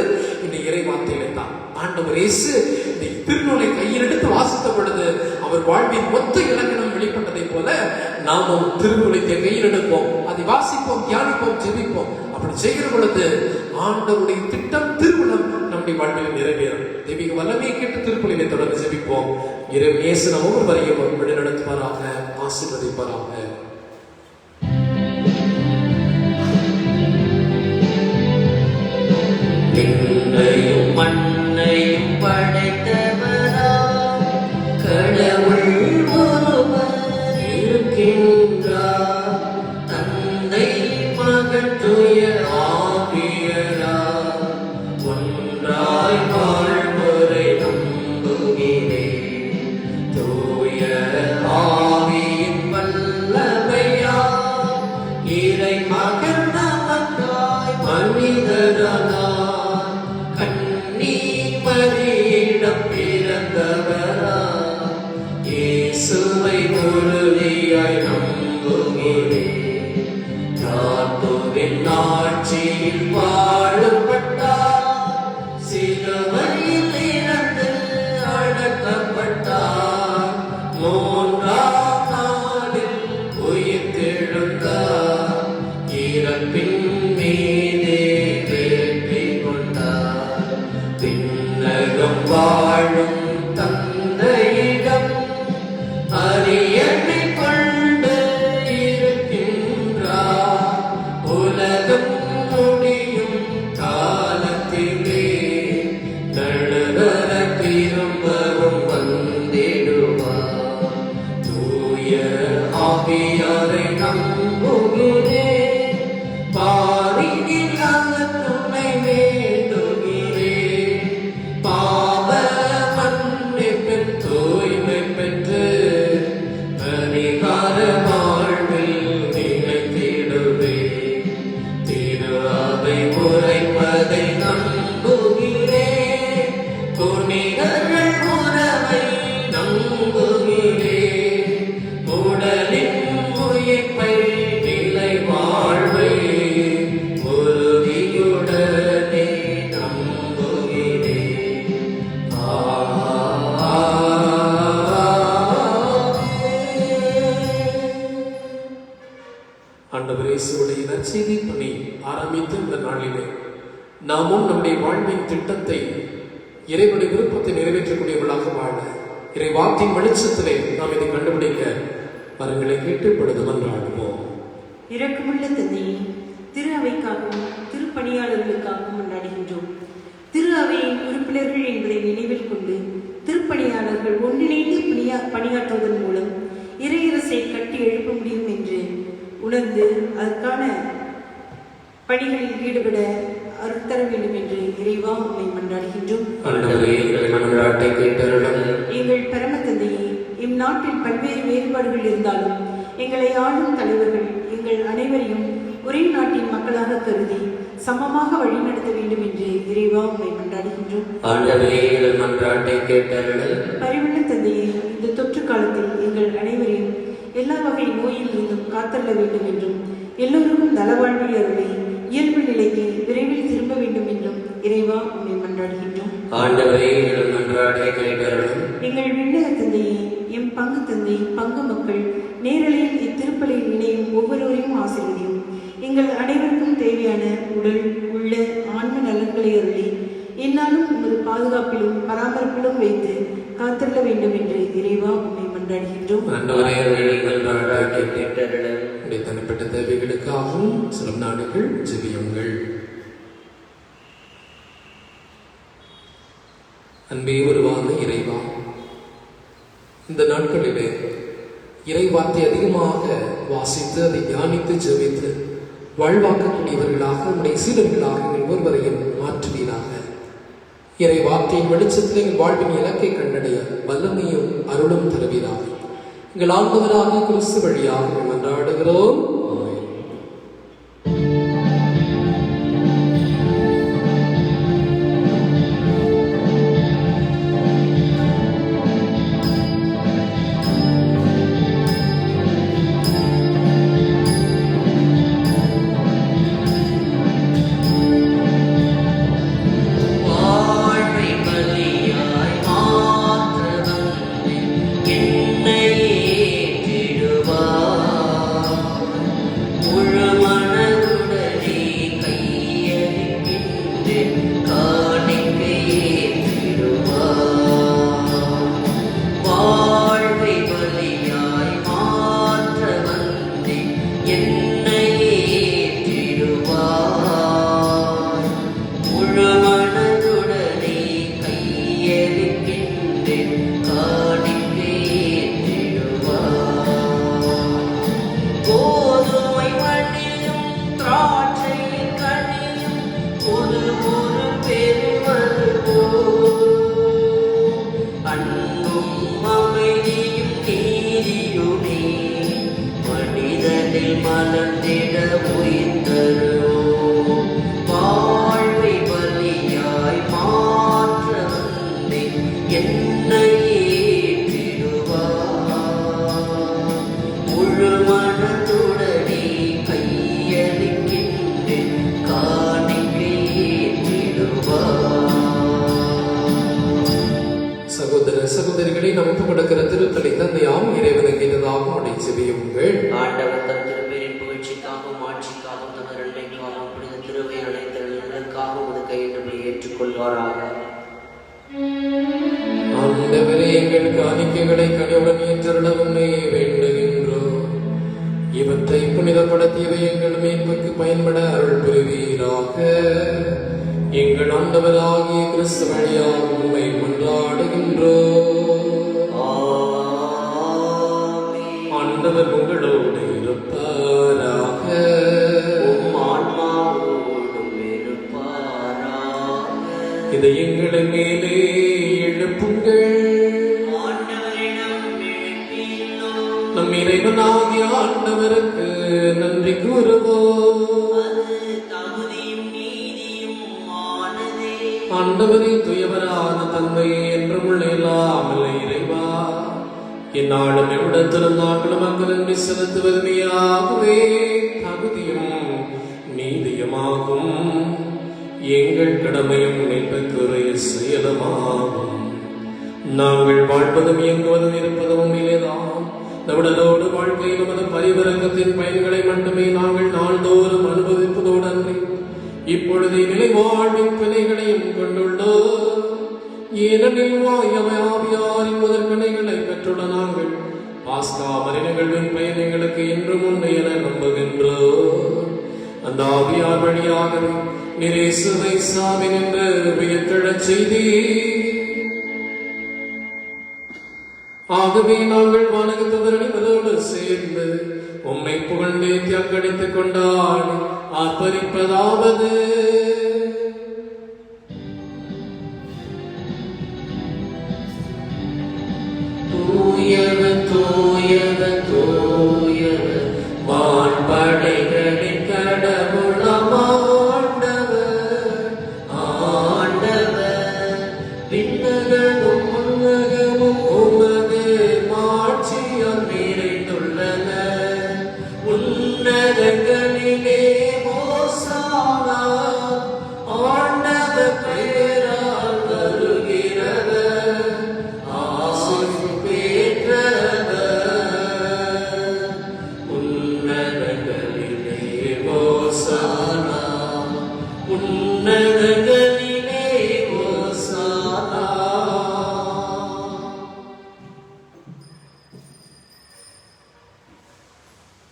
இந்த இறை வார்த்தையிலே தான். ஆண்டவர் இயேசு இந்த திருநூலை கையில் எடுத்து வாசித்த பொழுது அவர் வாழ்வின் மொத்த இலக்கணம் வெளிப்பட்டதை போல நாமும் திருநூலை கையில் எடுப்போம், அதை வாசிப்போம், தியானிப்போம், ஜெபிப்போம். அப்படி செய்கிற பொழுது ஆண்டவருடைய திட்டம், திருமணம் நம்முடைய வாழ்வில் நிறைவேறும். தெய்வீக வல்லமையை கேட்டு திருப்பலியை தொடர்ந்து ஜெபிப்போம். இறைவன் இயேசு நம்ம ஒவ்வொருவரையும் வழிநடத்துவாராக, ஆசீர்வதிப்பாராக. விண்ணையும் மண்ணையும் படைத்தவரா கடவுள் ஒருவர் இருக்கின்றார். தந்தை மகன் தூய ஆவியரா ஒன்றாய் வாழ்வரை நம்புகிறேன். தூய ஆவியின் வல்லமையா இறை மகன் நமக்காய் மனிதரானார். பிறந்தவரா இயேசுவை உறுதியாய் நம்புகிறேன். தாத்துவின் ஆட்சியில் வாழப்பட்டார், சிலுவையில் இறந்து அடக்கப்பட்டார், 3ஆம் நாளில் உயிர்த்தெழுந்தார், இறப்பின் மீதே வெற்றி கொண்டார். விண்ணகம் வாழும் தந்தையிடம் அரியணை கொண்டு இருக்கின்றார். உலகம் முடியும் காலத்திலே நடுவர திரும்பவும் வந்திடுவார். தூய ஆவியாரை நம்புகிறேன், பாரினில் துணை வேண்டுகிறேன். பாவ மன்னிப்பின் தூய்மை பெற்று பரிகார வாழ்வில் நிலைத்திடுவேன். திரு அவை உரைப்பதை நம்புகிறேன், புனிதர்கள் உறவை நம்புகிறேன். உடலின் உயிர்ப்பை நிலை வாழ்வை உறுதியுடனே நம்புகிறேன். ஆண்டவர் இயேசுவுடைய நற்செய்தி பணி ஆரம்பித்து இந்த நாளிலே நாமும் நம்முடைய வாழ்வின் திட்டத்தை, இறைவனுடைய விருப்பத்தை நிறைவேற்றக்கூடியவர்களாக வாழ இறை வார்த்தையின் வெளிச்சத்திலே நாம் இதை கண்டுபிடிக்க வரங்களை கேட்டு பொழுது மன்றாடுவோம். இரக்கமுள்ள தந்தையே, திரு அவைக்காகவும் திருப்பணியாளர்களுக்காகவும் கொண்டாடுகின்றோம். திரு அவையின் உறுப்பினர்கள் என்பதை நினைவில் கொண்டு திருப்பணியாளர்கள் ஒன்றிணைந்து பணியாற்றுவதன் மூலம் இறையரசை கட்டி எழுப்ப முடியும் என்று உணர்ந்து அதற்கான பணிகளில் ஈடுபட அருள் தர வேண்டும் என்று இறைவா உம்மை மன்றாடுகின்றோம். ஆண்டவரே, எங்கள் மன்றாட்டை கேட்டருளும். எங்கள் பரம தந்தையே, இந்நாட்டில் பல்வேறு வேறுபாடுகள் இருந்தாலும் எங்களை ஆளும் தலைவர்கள் எங்கள் அனைவரையும் ஒரே நாட்டின் மக்களாக கருதி சமமாக வழிநடத்த வேண்டும் என்று இறைவா உம்மை கொண்டாடுகின்றோம். ஆண்டவரே, எங்கள் மன்றாட்டை கேட்டருளும். பரிவுள்ள தந்தையே, இந்த தொற்று காலத்தில் எங்கள் அனைவரையும் எல்லா வகை நோயில் இருந்தும் காத்தள்ள வேண்டும் என்றும் எல்லோருக்கும் நலவாழ்வில் அருளை இயல்பு நிலைக்கு விரைவில் திரும்ப வேண்டும் என்றும் இறைவா உம்மை கொண்டாடுகின்றோம். ஆண்டவரே, எங்கள் மன்றாட்டை கேட்டருளும். எங்கள் விண்ணக தந்தையே, எம் பங்கு தந்தை பங்கு மக்கள் நேரலையில் இத்திருப்பலில் இணையும் ஒவ்வொருவரையும் ஆசீர்வதியும். எங்கள் அனைவருக்கும் தேவையான உடல் உள்ள ஆன்ம நலன்களை அருளி என்னாலும் உமது பாதுகாப்பிலும் பராமரிப்பிலும் வைத்து காத்தள்ள வேண்டும் என்று இறைவா உம்மை மன்றாடுகின்றோம். ஆண்டவரே, எங்கள் மன்றாட்டை கேட்டருளும். உடைய தனிப்பட்ட தேவைகளுக்காகவும் சில நாடுகள் ஜெபியுங்கள். அன்பே உருவான இறைவா, இந்த நாட்களிலே இறைவார்த்தை அதிகமாக வாசித்து அதை தியானித்து ஜெபித்து வாழ்வாக்கக்கூடியவர்களாக உடைய சீடர்களாக எங்கள் ஒருவரையும் மாற்றுவீராக. இறை வார்த்தையின் வெளிச்சத்தில் எங்கள் வாழ்வின் இலக்கை கண்டடைய வல்லமையும் அருளும் தருவீராக. எங்கள் ஆண்டவராக கிறிஸ்து வழியாக மன்றாடுகிறோம். சகோதரிகளை நமக்கு கொடுக்கிற திருத்தலை தந்தையாம் இறைவனுக்கு இததாக உடைய ஜெபியுங்கள். ஆண்டவர் தம் திருப்பேரின் புகழ்ச்சிக்காகவும் ஆட்சிக்காகவும் தமது நன்மைக்காகவும் புனித திருவை அனைத்து நலன்களுக்காகவும் உமது கையின்றி ஏற்றுக்கொள்வாராக. ஆண்டவரே, எங்கள் காணிக்கைகளை கனிவுடன் ஏற்றருள உம்மை வேண்டுகின்றோம். இவற்றை புனிதப்படுத்தியவை எங்கள் மீட்புக்கு பயன்பட அருள் புரிவீராக. எங்கள் ஆண்டவராகிய கிறிஸ்து வழியாக உம்மை கொண்டாடுகின்றோம். ஆண்டவர் உங்களோடு இருப்பாராக. இதை எங்களை மேலே எழுப்புங்கள். நம் இறைவனாகிய ஆண்டவருக்கு நன்றி கூறுவோம். ஆண்டவரே, துயவரான தந்தையே, என்றும் உள்ள இல்லாமல் இறைவா, இந்நாளும் எவ்விடத்திலும் நாங்கள் மக்கள் நன்றி செலுத்துவது நீயாகவே தகுதியும் நீதியுமாகும். எங்கள் கடமையும் மீட்புக்குரிய செயலுமாகும். நாங்கள் வாழ்வதும் இயங்குவதும் இருப்பதும் உண்மையிலேதான். நம்முடலோடு வாழ்க்கையில் நமது பரிவரக்கத்தின் பயன்களை மட்டுமே நாங்கள் நாள்தோறும் அனுபவிப்பதோடு அன்றி இப்பொழுது நிலை வாழ்வின் பிணைகளையும் கொண்டுள்ளோம். ஏனெனில் ஆவியாரின் முதற்கணைகளை பெற்றுள்ள நாங்கள் பாஸ்கா மறைநிகழ்வின் பயணங்களுக்கு என்றும் உண்மை என நம்புகின்றோம். அந்த ஆவியார் வழியாகவே நிரேசுவை சாமி என்று உயிர்த்தெழச் செய்தி. ஆகவே நாங்கள் வானகத்தவர்களோடு சேர்ந்து உம்மை புகழ்ந்தே தியாகடித்துக் கொண்டாடி ஆர்ப்பரிப்பதாவது: தூயவர் உன்னதங்களிலே ஓசானா, ஆண்டவர் பெயரால் வருகிறவர், ஆசி பெற்றவர். உன்னதங்களிலே ஓசானா, உன்னதங்களிலே ஓசானா.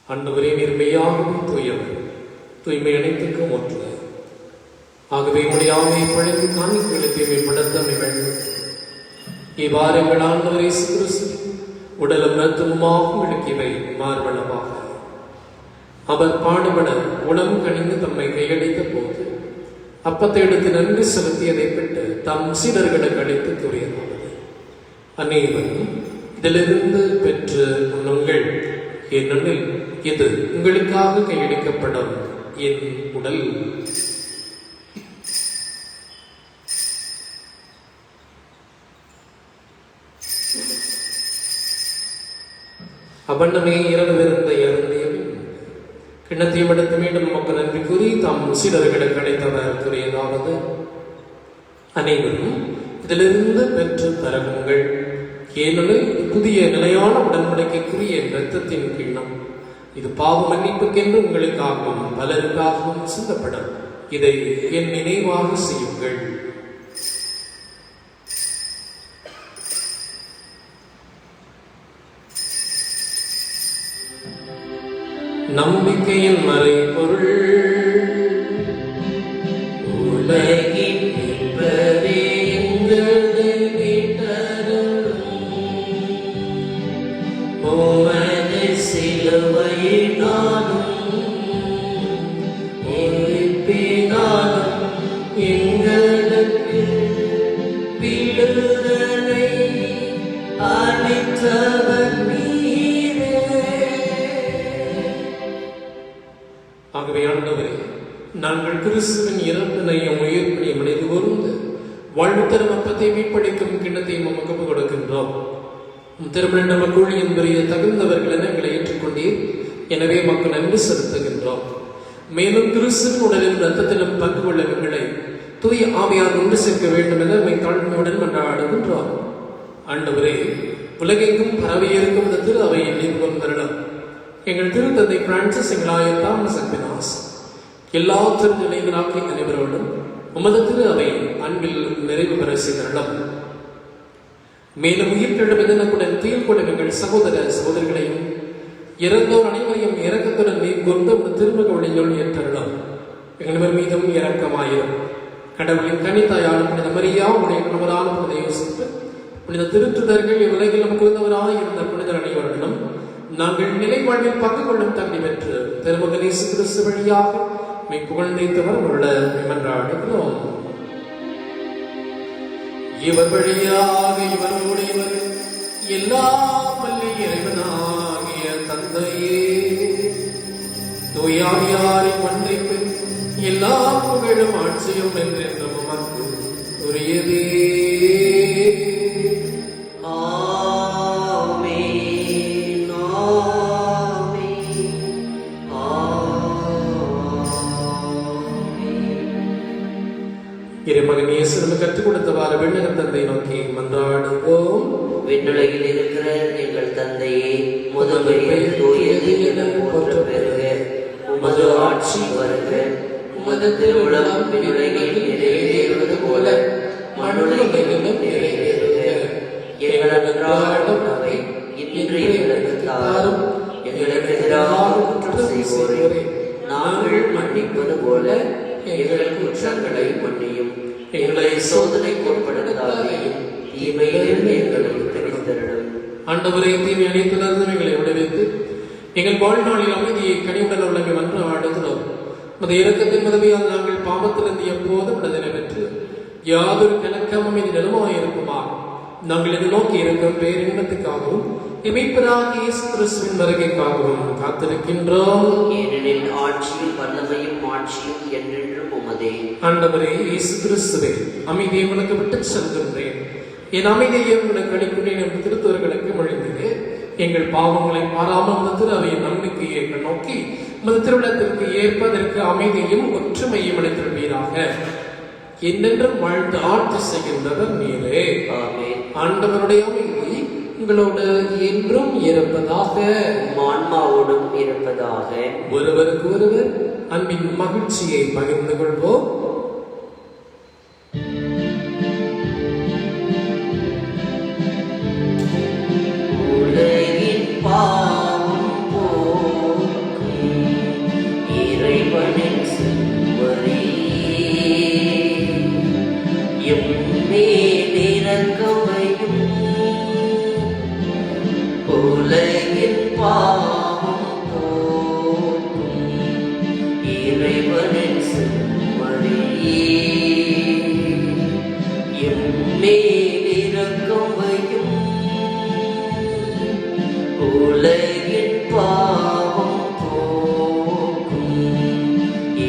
ஆண்டவரே, நீர் மெய்யாகவும் தூயவர், தூய்மை அனைத்துக்கும் ஒன்று. ஆகவே உடைய ஆமையை பழகி காணிக்கைகளை தூய்மைப்படுத்த வேண்டும். இவ்வாறு எங்கள் ஆண்டவர் இயேசு கிறிஸ்து உடலும் இரத்தமுமாகும் இவை மார்பளவாக அவர் பாடுபட உணவு கணிந்து தம்மை கையளித்த போது அப்பத்தை எடுத்து நன்றி செலுத்தியதை பெற்று தம் சீடர்களுக்கு அளித்து கூறியதாவது: அனைவரும் இதிலிருந்து பெற்று உண்ணுங்கள், ஏனெனில் இது உங்களுக்காக கையளிக்கப்படும் என் உடல். அவண்ணமே இரவு விருந்த இறந்தியவன் கிண்ணத்தையும் எடுத்து மீண்டும் நமக்கு நன்றி கூறி தாம் சீடர்களுக்கு அளித்தவர் கூறியதாவது: அனைவரும் இதிலிருந்து பெற்று பரவுங்கள், ஏனெனில் புதிய நிலையான உடன்படிக்கைக்குரிய இரத்தத்தின் கிண்ணம். இது பாவ மன்னிப்புக்கென்று உங்களுக்காகவும் பலருக்காகவும் சிந்தப்படும். இதை என் நினைவாக செய்யுங்கள். நம்பிக்கையின் மறைபொருள். உலகின் மீட்பரே எங்களை மீட்டருளும். உமது சிலுவையினாலும் உயிர்ப்பினாலும் எங்களுக்கு விடுதலை அளித்தவர் நீரே. ஆகவே ஆண்டவரே, நாங்கள் கிறிஸ்துவின் இறப்பினையும் உயிர்ப்பினையும் நினைவு கூர்ந்து வாழ்வு தரும் அப்பத்தை மீட்பளிக்கும் கிண்ணத்தையும் நமக்கு ஒப்புக் கொடுக்கின்றோம். திருமண நமக்கு ஊழியம் புரிய தகுந்தவர்கள் என எங்களை ஏற்றுக்கொண்டீர். எனவே மக்கள் நன்றி செலுத்துகின்றோம். மேலும் கிறிஸ்துவின் உடலில் இரத்தத்திலும் பங்கு கொள்ள எங்களை தூய ஆவியார் ஒன்று சேர்க்க வேண்டும் என நம்மை தாழ்மையுடன் மன்றாடுகின்றோம். ஆண்டவரே, உலகெங்கும் பரவியிருக்கும் இந்த திரு அவையை நினைவு வருடம் எங்கள் திருத்தந்தை பிரான்சிஸ், எங்கள் ஆயர் தாமஸ் அக்வினாஸ், எல்லா திருநிலைகளாக அனைவரோடும் உமது திரு அவை அன்பில் நிறைவு பெற செய்தருளும். மேலும் உயிர்த்தெழும் இதனக்குடன் தீர்ப்புடன் எங்கள் சகோதர சகோதரிகளையும் இறந்தோர் அனைவரையும் இரக்கத்துடன் கொண்டு திருமக வழியோடு ஏற்றருளும். எங்கள் மீதும் இரக்கமாயிரும். கடவுளின் கனித்தாயான புனித மரியா, உடைய கணவரான புனித யோசிப்பு, புனித திருத்துதர்கள், இவ்வுலகில் நமக்கு இருந்தவராய் இருந்த புனிதர் அனைவருடனும் நாங்கள் நிலை வாழ்வில் பங்கு கொள்ளும் தகுதி பெற்று திருமகன் இயேசு கிறிஸ்து வழியாக புகழ் நீத்தவர் உள்ள மன்றாடுகிறோம். இவர் வழியாக இவரோடு இவர் எல்லா பள்ளி இறைவனாகிய தந்தையே, தூயாவியாரின் ஒன்றிப்பு எல்லா புகழும் ஆட்சியும் என்றென்றும் உமக்கு உரியதே. இறைமகன் இயேசு நமக்கு கற்றுக் கொடுத்தவாறு விண்ணக தந்தை நோக்கி மன்றாடுவோம். விண்ணுலகில் இருக்கிற எங்கள் தந்தையே, முதல் தூயது என போற்ற பெறுக. உமது ஆட்சி வருக. உமது திருவுளம் விண்ணுலகில் நிறைவேறுவது போல மண்ணுலகிலும் நிறைவேறுக. எங்கள் அன்றாட உணவை இன்று எங்களுக்கு தாரும். எங்களுக்கு எதிராக குற்றம் செய்வோரை நாங்கள் மன்னிப்பது போல எங்கள் குற்றங்களை மன்னியும். எங்களை சோதனைக்கு உட்படுத்தாதையும் தீமையிலிருந்து எங்களை தவிர்த்தருளும். ஆண்டவரை, தீமை அனைத்திலிருந்து எங்களை விடுவித்து எங்கள் வாழ்நாளில் அமைதியை கனிவுடன் உள்ளவை மன்றாடுகிறோம். மத இரக்கத்தின் உதவியால் நாங்கள் பாவத்திலிருந்து எப்போதும் விடுதலை பெற்று யாதொரு கலக்கமும் இது நிலமாயிருக்குமா நாங்கள் இதை நோக்கி இருக்கும் பேரின்பத்துக்காகவும் இமைப்பதாக இயேசு கிறிஸ்துவின் வருகைக்காகவும் காத்திருக்கின்றோம். ஏனெனில் ஆட்சியும் வல்லமையும் ஆட்சியும் என்றென்றும் உமதே. ஆண்டவரே இயேசு கிறிஸ்துவே, அமைதியை உனக்கு விட்டு செல்கின்றேன், என் அமைதியை உங்களுக்கு அளிக்கிறேன் என்று திருத்துவர்களுக்கு மொழிந்தது. எங்கள் பாவங்களை பாராமல் திரு அவையின் நம்பிக்கையை நோக்கி உமது திருவிழத்திற்கு ஏற்பதற்கு அமைதியும் ஒற்றுமையும் அளித்திருப்பீராக. என்னென்றும் வாழ்ந்து ஆட்சி செய்கின்றவர் நீரே. ஆமென். ஆண்டவருடைய அமைதி உங்களோடு என்றும் இருப்பதாக. ஆன்மாவோடும் இருப்பதாக. ஒருவருக்கு ஒருவர் அன்பின் மகிழ்ச்சியை பகிர்ந்து கொள்வோம். உலகின் பாவம் போக்கும் இறைவனின் செம்மறியே, எம்மேல் இரக்கமையும். உலகின் பாவம் போக்கும் இறைவனின் செம்மறியே, எம்மேல் இரக்கமையும். உலகின் பாவம் போக்கும்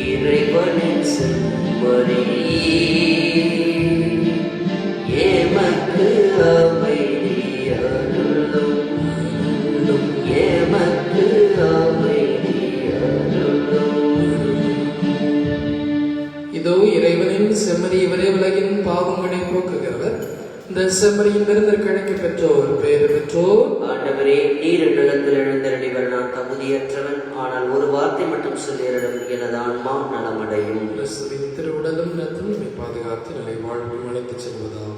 இறைவனின் செம்மறியே, எமக்கு அமைதி அருளும். எமக்கு அமைதி அருளும். இதோ இறைவனின் செம்மறி, இவரே உலகின் பாவங்களை போக்குகிறவர். இந்த செம்மறியின் விருந்திற்கு பெற்றோர் பேறு பெற்றோர். ஆண்டவரே, நீர் நிலத்தில் எழுந்தருளிவர். நான் தகுதியற்றவன், ஆனால் ஒரு வார்த்தை மட்டும் சொல்லியரிடம் எனது ஆன்மா நலமடையும். கிறிஸ்துவின் திருவுடலும் இரத்தமும் நம்மை பாதுகாத்து நிலை வாழ்வில் அழைத்துச் செல்வதாக.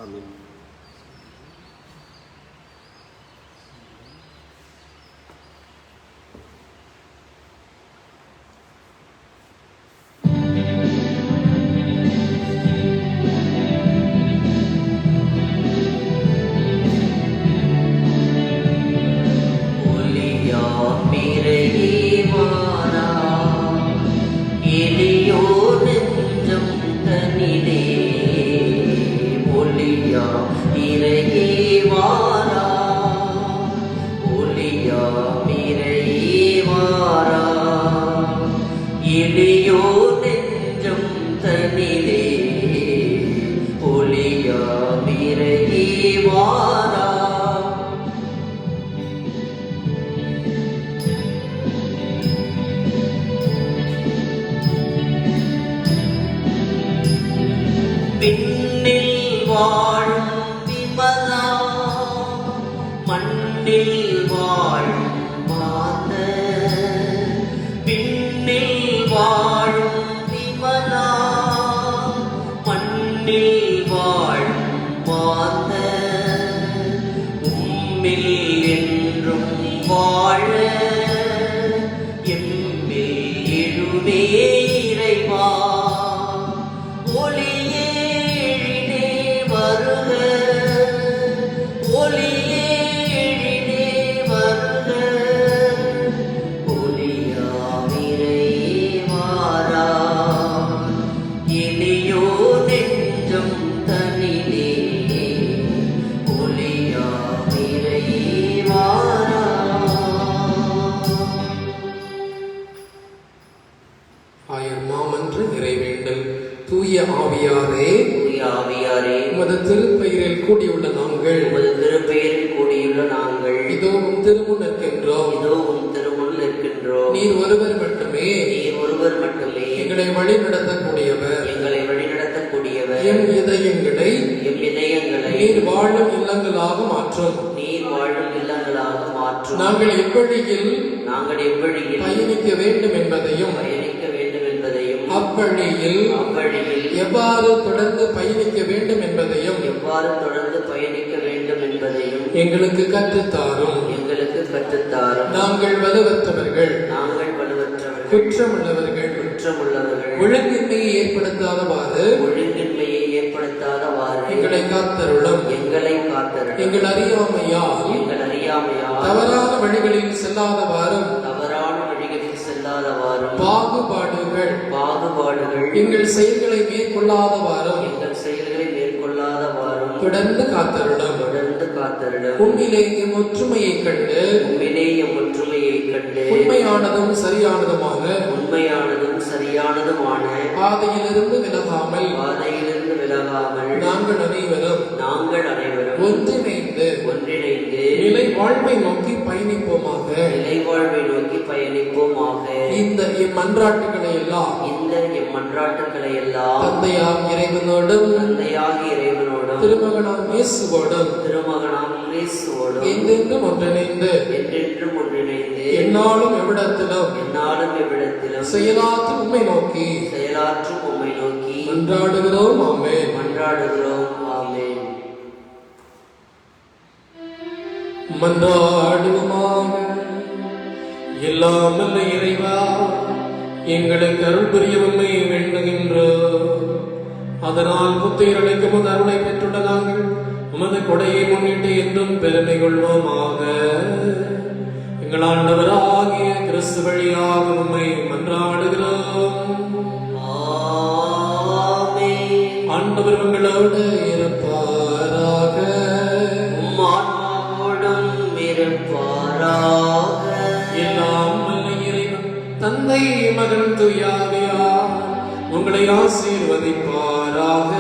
ஆமென். ஒலியா மிரையே வாரா, எளியோர் நெஞ்சம் தனிலே. ஒலியா மிரையே வாரா, ஒலியா மிரையே வாரா, எளியோர் நெஞ்சம் தனிலே. ஒலியா மிரையே வாரா. விண்ணில் வாழும் விமலா, மண்ணில் வாழும் மாதர். விண்ணில் வாழும் விமலா, மண்ணில் வாழும் மாதர். உம்மில் என்றும் வாழ எம்மில் எழுமே இறைவா. ஒளியே எழிலே வருக, ஒளியே எழிலே வருக. ஒளியாமிரையே வாரா, எளியோ நெஞ்சம் தனிலே. ஒளியாமிரையே வாரா. ஆயர் மாமன்று நிறைவேண்டல். தூய ஆவியாரே, தூய ஆவியாரே, உமது திருப்பெயரில் கூடியுள்ள நாங்கள் உமது திருப்பெயரில் கூடியுள்ள நாங்கள் இதோ உம் திருமுன் நிற்கின்றோம். இதோ உம் திருமுன் நிற்கின்றோம். நீர் ஒருவர் மட்டுமே நீர் ஒருவர் மட்டுமே எங்களை வழி நடத்தக்கூடியவர். எங்களை வழிநடத்தக்கூடியவர். எம் இதயங்களை எம் இதயங்களை நீர் வாழும் இல்லங்களாக மாற்றும். நீர் வாழும் இல்லங்களாக மாற்றும். நாங்கள் எவ்வழியில் நாங்கள் எவ்வழியில் பயணிக்க வேண்டும் என்பதையும் பயணிக்க வேண்டும் என்பதையும் அவ்வழியில் அவ்வழியில் எவ்வாறு தொடர்ந்து பயணிக்க வேண்டும் என்பதையும் எவ்வாறு தொடர்ந்து பயணிக்க வேண்டும் என்பதையும் எங்களுக்கு கற்றுத்தாரும். எங்களுக்கு கற்றுத்தாரும். நாங்கள் வலுவற்றவர்கள், நாங்கள் வலுவற்றவர்கள், குற்றமுள்ளவர்கள், குற்றமுள்ளவர்கள், ஒழுங்கின்மையை ஏற்படுத்தாதவாறு ஒழுங்கின்மையை ஏற்படுத்தாதவாறு எங்களை காத்தருளும். எங்களை காத்தருளும். எங்கள் அறியாமையால் எங்கள் அறியாமையால் தவறான வழிகளில் செல்லாதவாறும் தவறான வழிகளில் செல்லாதவாறும் பாகுபாடுகள் எங்கள் செயல்களை மேற்கொள்ளாதவாறும் எங்கள் செயல்களை மேற்கொள்ளாதவாறும் தொடர்ந்து காத்தருளும். தொடர்ந்து காத்தருளும். உண்மையிலே எம் ஒற்றுமையைக் கண்டு உண்மையிலே எம் ஒற்றுமையைக் கண்டு உண்மையான உண்மையானதும் சரியானதுமான உண்மையானதும் சரியானதுமான பாதையிலிருந்து விலகாமல் நாங்கள் அனைவரும் ஒன்றிணைந்து நிலை வாழ்வை நோக்கி பயணிப்போமாக. இந்த இம்மன்றாட்டுகளை எல்லாம் தந்தையாம் இறைவனோடும் திருமகனாம் இயேசுவோடும் என்றென்றும் ஒன்றிணைந்து எந்நாளும் எவ்விடத்திலும் செயலாற்றும் உம்மை நோக்கி மன்றாடுகிறோம். ஆமென். மன்றாடுவோமாக. எல்லாம் வல்ல இறைவா, எங்களுக்கு அருள் புரிய உம்மை வேண்டுகின்றோம். அதனால் புத்திரனுக்கு அருளை பெற்றுள்ள நாங்கள் உமது கொடையை முன்னிட்டு என்றும் பெருமை கொள்வோமாக. எங்கள் ஆண்டவராகிய கிறிஸ்து வழியாக உம்மை மன்றாடுகிறோம். ஆண்டவர் உங்களோடு இருப்பாராக. எல்லாம் வல்ல இறைவன் தந்தை மகன் தூய ஆவியார் உங்களை ஆசீர்வதிப்பாராக.